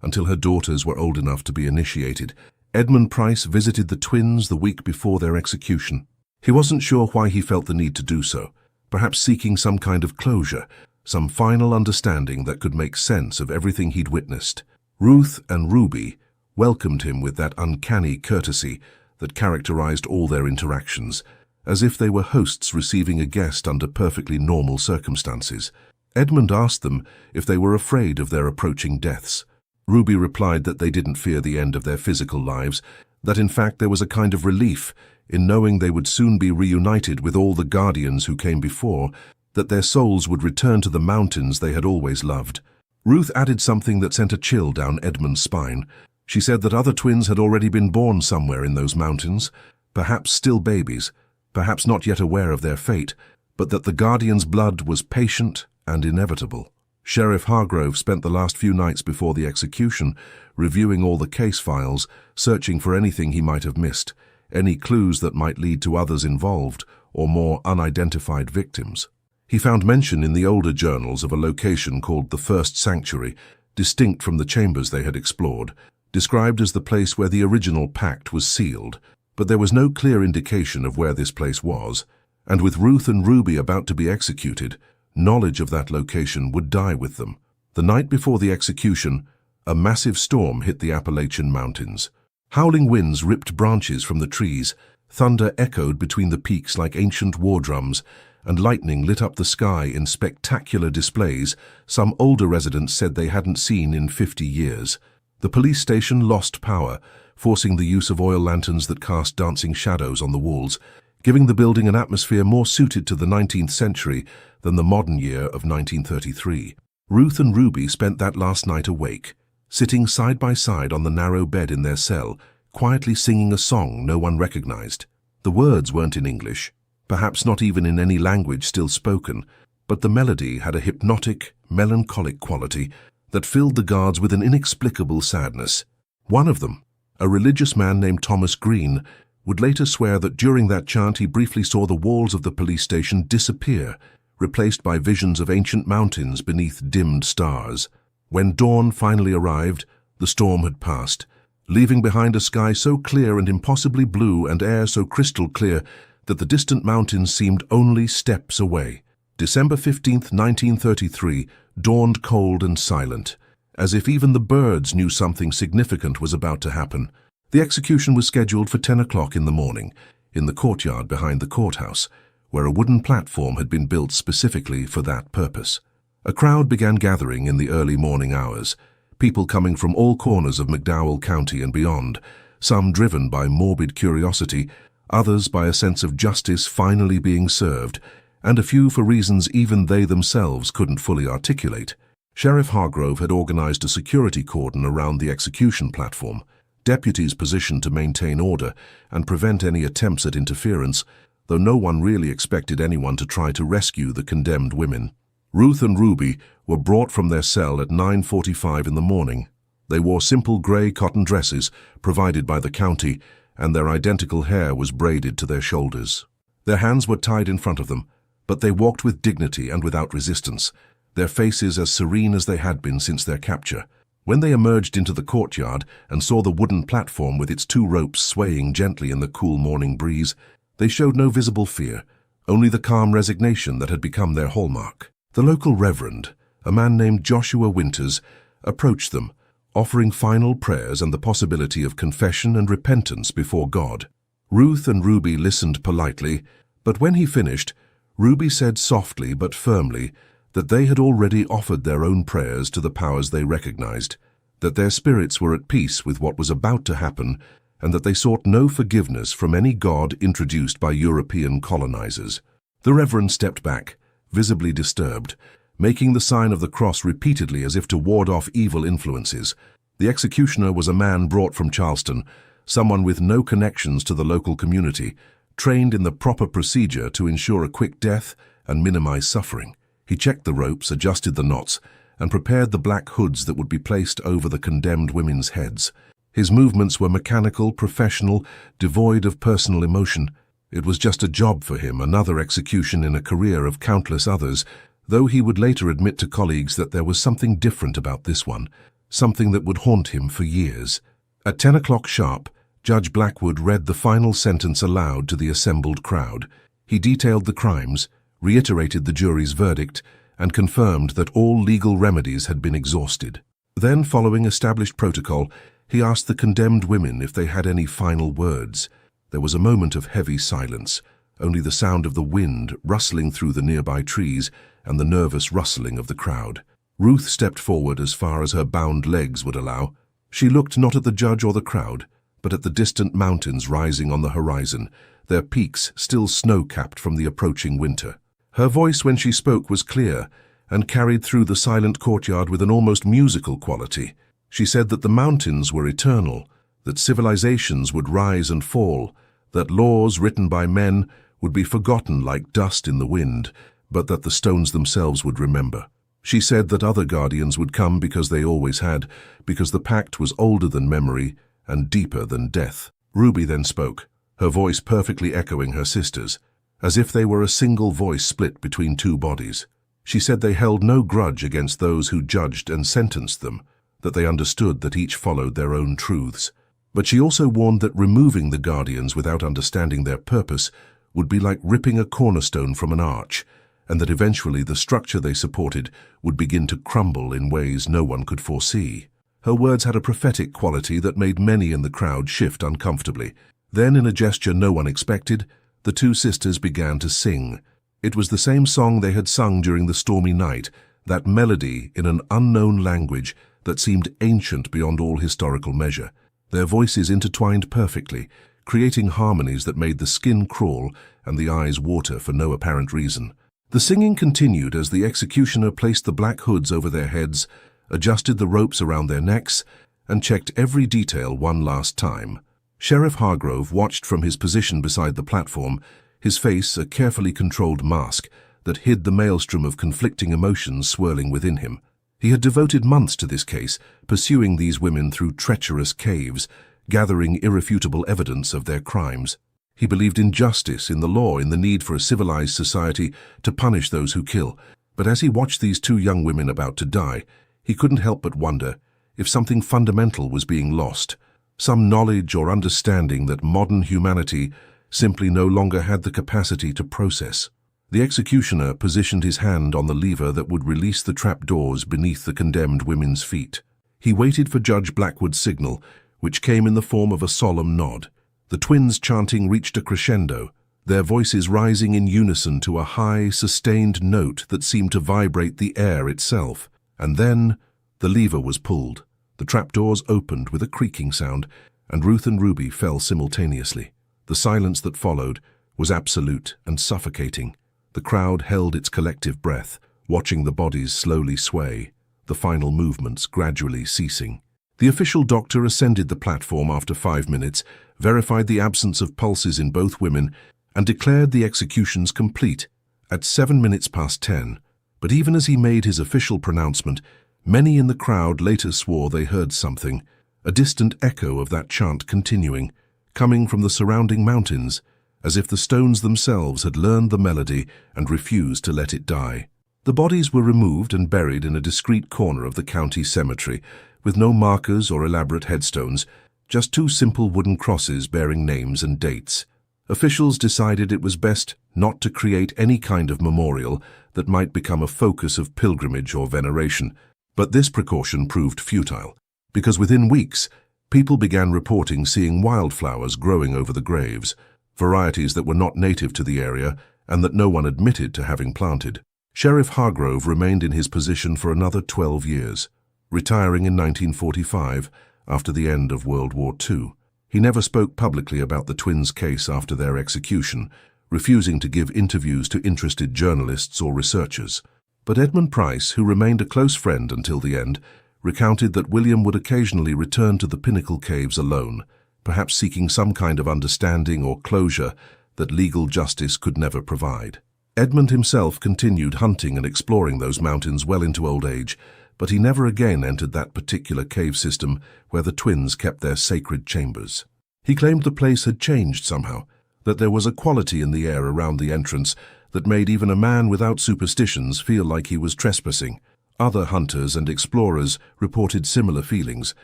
until her daughters were old enough to be initiated. Edmund Price visited the twins the week before their execution. He wasn't sure why he felt the need to do so, perhaps seeking some kind of closure, some final understanding that could make sense of everything he'd witnessed. Ruth and Ruby welcomed him with that uncanny courtesy that characterized all their interactions, as if they were hosts receiving a guest under perfectly normal circumstances. Edmund asked them if they were afraid of their approaching deaths. Ruby replied that they didn't fear the end of their physical lives, that in fact there was a kind of relief in knowing they would soon be reunited with all the guardians who came before, that their souls would return to the mountains they had always loved. Ruth added something that sent a chill down Edmund's spine. She said that other twins had already been born somewhere in those mountains, perhaps still babies, perhaps not yet aware of their fate, but that the guardian's blood was patient and inevitable. Sheriff Hargrove spent the last few nights before the execution reviewing all the case files, searching for anything he might have missed, any clues that might lead to others involved or more unidentified victims. He found mention in the older journals of a location called the First Sanctuary, distinct from the chambers they had explored, described as the place where the original pact was sealed, but there was no clear indication of where this place was, and with Ruth and Ruby about to be executed, knowledge of that location would die with them. The night before the execution, a massive storm hit the Appalachian Mountains. Howling winds ripped branches from the trees, thunder echoed between the peaks like ancient war drums, and lightning lit up the sky in spectacular displays some older residents said they hadn't seen in 50 years. The police station lost power, forcing the use of oil lanterns that cast dancing shadows on the walls, giving the building an atmosphere more suited to the 19th century than the modern year of 1933. Ruth and Ruby spent that last night awake, sitting side by side on the narrow bed in their cell, quietly singing a song no one recognized. The words weren't in English, perhaps not even in any language still spoken, but the melody had a hypnotic, melancholic quality that filled the guards with an inexplicable sadness. One of them, a religious man named Thomas Green, would later swear that during that chant he briefly saw the walls of the police station disappear, replaced by visions of ancient mountains beneath dimmed stars. When dawn finally arrived, the storm had passed, leaving behind a sky so clear and impossibly blue and air so crystal clear that the distant mountains seemed only steps away. December 15th, 1933, dawned cold and silent, as if even the birds knew something significant was about to happen. The execution was scheduled for 10 o'clock in the morning, in the courtyard behind the courthouse, where a wooden platform had been built specifically for that purpose. A crowd began gathering in the early morning hours, people coming from all corners of McDowell County and beyond, some driven by morbid curiosity, others by a sense of justice finally being served, and a few for reasons even they themselves couldn't fully articulate. Sheriff Hargrove had organized a security cordon around the execution platform, deputies positioned to maintain order and prevent any attempts at interference, though no one really expected anyone to try to rescue the condemned women. Ruth and Ruby were brought from their cell at 9:45 in the morning. They wore simple grey cotton dresses provided by the county, and their identical hair was braided to their shoulders. Their hands were tied in front of them, but they walked with dignity and without resistance, their faces as serene as they had been since their capture. When they emerged into the courtyard and saw the wooden platform with its two ropes swaying gently in the cool morning breeze, they showed no visible fear, only the calm resignation that had become their hallmark. The local reverend, a man named Joshua Winters, approached them, offering final prayers and the possibility of confession and repentance before God. Ruth and Ruby listened politely, but when he finished, Ruby said softly but firmly that they had already offered their own prayers to the powers they recognized, that their spirits were at peace with what was about to happen, and that they sought no forgiveness from any god introduced by European colonizers. The Reverend stepped back, visibly disturbed, making the sign of the cross repeatedly as if to ward off evil influences. The executioner was a man brought from Charleston, someone with no connections to the local community, trained in the proper procedure to ensure a quick death and minimize suffering. He checked the ropes, adjusted the knots, and prepared the black hoods that would be placed over the condemned women's heads. His movements were mechanical, professional, devoid of personal emotion. It was just a job for him, another execution in a career of countless others, though he would later admit to colleagues that there was something different about this one, something that would haunt him for years. At 10 o'clock sharp, Judge Blackwood read the final sentence aloud to the assembled crowd. He detailed the crimes, reiterated the jury's verdict, and confirmed that all legal remedies had been exhausted. Then, following established protocol, he asked the condemned women if they had any final words. There was a moment of heavy silence, only the sound of the wind rustling through the nearby trees and the nervous rustling of the crowd. Ruth stepped forward as far as her bound legs would allow. She looked not at the judge or the crowd, but at the distant mountains rising on the horizon, their peaks still snow-capped from the approaching winter. Her voice when she spoke was clear and carried through the silent courtyard with an almost musical quality. She said that the mountains were eternal, that civilizations would rise and fall, that laws written by men would be forgotten like dust in the wind, but that the stones themselves would remember. She said that other guardians would come because they always had, because the pact was older than memory and deeper than death. Ruby then spoke, her voice perfectly echoing her sister's, as if they were a single voice split between two bodies. She said they held no grudge against those who judged and sentenced them, that they understood that each followed their own truths. But she also warned that removing the guardians without understanding their purpose would be like ripping a cornerstone from an arch, and that eventually the structure they supported would begin to crumble in ways no one could foresee. Her words had a prophetic quality that made many in the crowd shift uncomfortably. Then, in a gesture no one expected, the two sisters began to sing. It was the same song they had sung during the stormy night, that melody in an unknown language that seemed ancient beyond all historical measure. Their voices intertwined perfectly, creating harmonies that made the skin crawl and the eyes water for no apparent reason. The singing continued as the executioner placed the black hoods over their heads, adjusted the ropes around their necks, and checked every detail one last time. Sheriff Hargrove watched from his position beside the platform, his face a carefully controlled mask that hid the maelstrom of conflicting emotions swirling within him. He had devoted months to this case, pursuing these women through treacherous caves, gathering irrefutable evidence of their crimes. He believed in justice, in the law, in the need for a civilized society to punish those who kill. But as he watched these two young women about to die, he couldn't help but wonder if something fundamental was being lost, some knowledge or understanding that modern humanity simply no longer had the capacity to process. The executioner positioned his hand on the lever that would release the trapdoors beneath the condemned women's feet. He waited for Judge Blackwood's signal, which came in the form of a solemn nod. The twins' chanting reached a crescendo, their voices rising in unison to a high, sustained note that seemed to vibrate the air itself. And then the lever was pulled. The trapdoors opened with a creaking sound, and Ruth and Ruby fell simultaneously. The silence that followed was absolute and suffocating. The crowd held its collective breath, watching the bodies slowly sway, the final movements gradually ceasing. The official doctor ascended the platform after 5 minutes, verified the absence of pulses in both women, and declared the executions complete at 10:07. But even as he made his official pronouncement, many in the crowd later swore they heard something, a distant echo of that chant continuing, coming from the surrounding mountains, as if the stones themselves had learned the melody and refused to let it die. The bodies were removed and buried in a discreet corner of the county cemetery, with no markers or elaborate headstones, just 2 simple wooden crosses bearing names and dates. Officials decided it was best not to create any kind of memorial that might become a focus of pilgrimage or veneration, but this precaution proved futile, because within weeks, people began reporting seeing wildflowers growing over the graves, varieties that were not native to the area and that no one admitted to having planted. Sheriff Hargrove remained in his position for another 12 years, retiring in 1945 after the end of World War II. He never spoke publicly about the twins' case after their execution, refusing to give interviews to interested journalists or researchers. But Edmund Price, who remained a close friend until the end, recounted that William would occasionally return to the Pinnacle Caves alone, perhaps seeking some kind of understanding or closure that legal justice could never provide. Edmund himself continued hunting and exploring those mountains well into old age, but he never again entered that particular cave system where the twins kept their sacred chambers. He claimed the place had changed somehow, that there was a quality in the air around the entrance that made even a man without superstitions feel like he was trespassing. Other hunters and explorers reported similar feelings,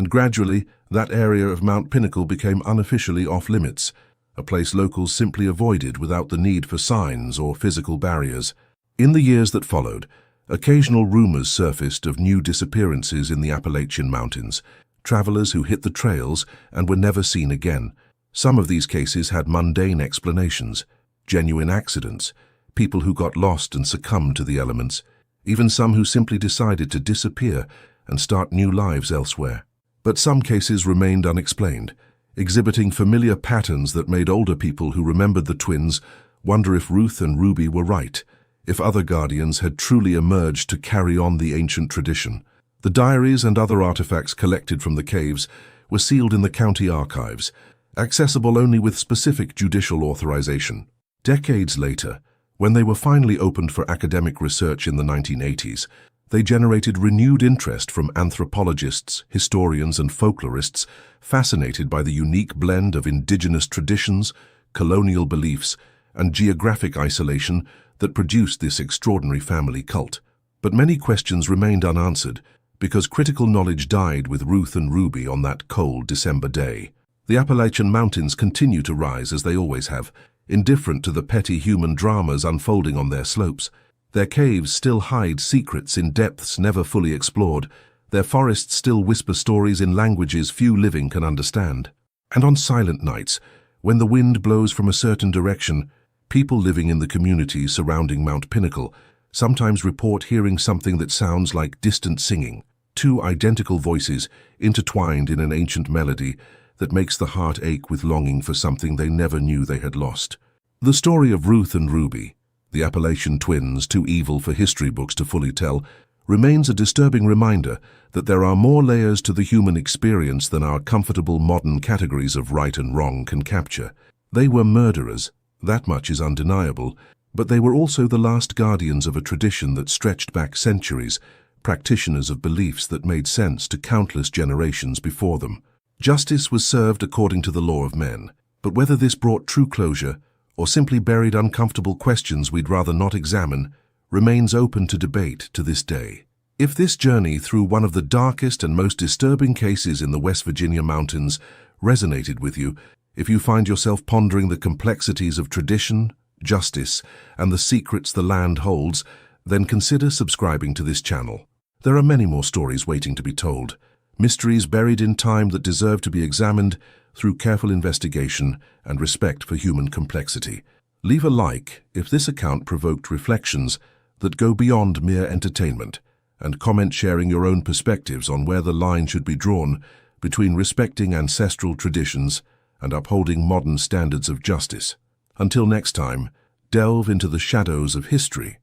and gradually that area of Mount Pinnacle became unofficially off-limits, a place locals simply avoided without the need for signs or physical barriers. In the years that followed, occasional rumors surfaced of new disappearances in the Appalachian Mountains, travelers who hit the trails and were never seen again. Some of these cases had mundane explanations, genuine accidents, people who got lost and succumbed to the elements, even some who simply decided to disappear and start new lives elsewhere. But some cases remained unexplained, exhibiting familiar patterns that made older people who remembered the twins wonder if Ruth and Ruby were right, if other guardians had truly emerged to carry on the ancient tradition. The diaries and other artifacts collected from the caves were sealed in the county archives, accessible only with specific judicial authorization. Decades later, when they were finally opened for academic research in the 1980s, they generated renewed interest from anthropologists, historians, and folklorists fascinated by the unique blend of indigenous traditions, colonial beliefs, and geographic isolation that produced this extraordinary family cult. But many questions remained unanswered because critical knowledge died with Ruth and Ruby on that cold December day. The Appalachian Mountains continue to rise as they always have, indifferent to the petty human dramas unfolding on their slopes. Their caves still hide secrets in depths never fully explored. Their forests still whisper stories in languages few living can understand. And on silent nights, when the wind blows from a certain direction, people living in the communities surrounding Mount Pinnacle sometimes report hearing something that sounds like distant singing, two identical voices intertwined in an ancient melody that makes the heart ache with longing for something they never knew they had lost. The story of Ruth and Ruby, the Appalachian twins, too evil for history books to fully tell, remains a disturbing reminder that there are more layers to the human experience than our comfortable modern categories of right and wrong can capture. They were murderers, that much is undeniable, but they were also the last guardians of a tradition that stretched back centuries, practitioners of beliefs that made sense to countless generations before them. Justice was served according to the law of men, but whether this brought true closure or simply buried uncomfortable questions we'd rather not examine remains open to debate to this day. If this journey through one of the darkest and most disturbing cases in the West Virginia mountains resonated with you, if you find yourself pondering the complexities of tradition, justice, and the secrets the land holds, then consider subscribing to this channel. There are many more stories waiting to be told, mysteries buried in time that deserve to be examined through careful investigation and respect for human complexity. Leave a like if this account provoked reflections that go beyond mere entertainment, and comment sharing your own perspectives on where the line should be drawn between respecting ancestral traditions and upholding modern standards of justice. Until next time, delve into the shadows of history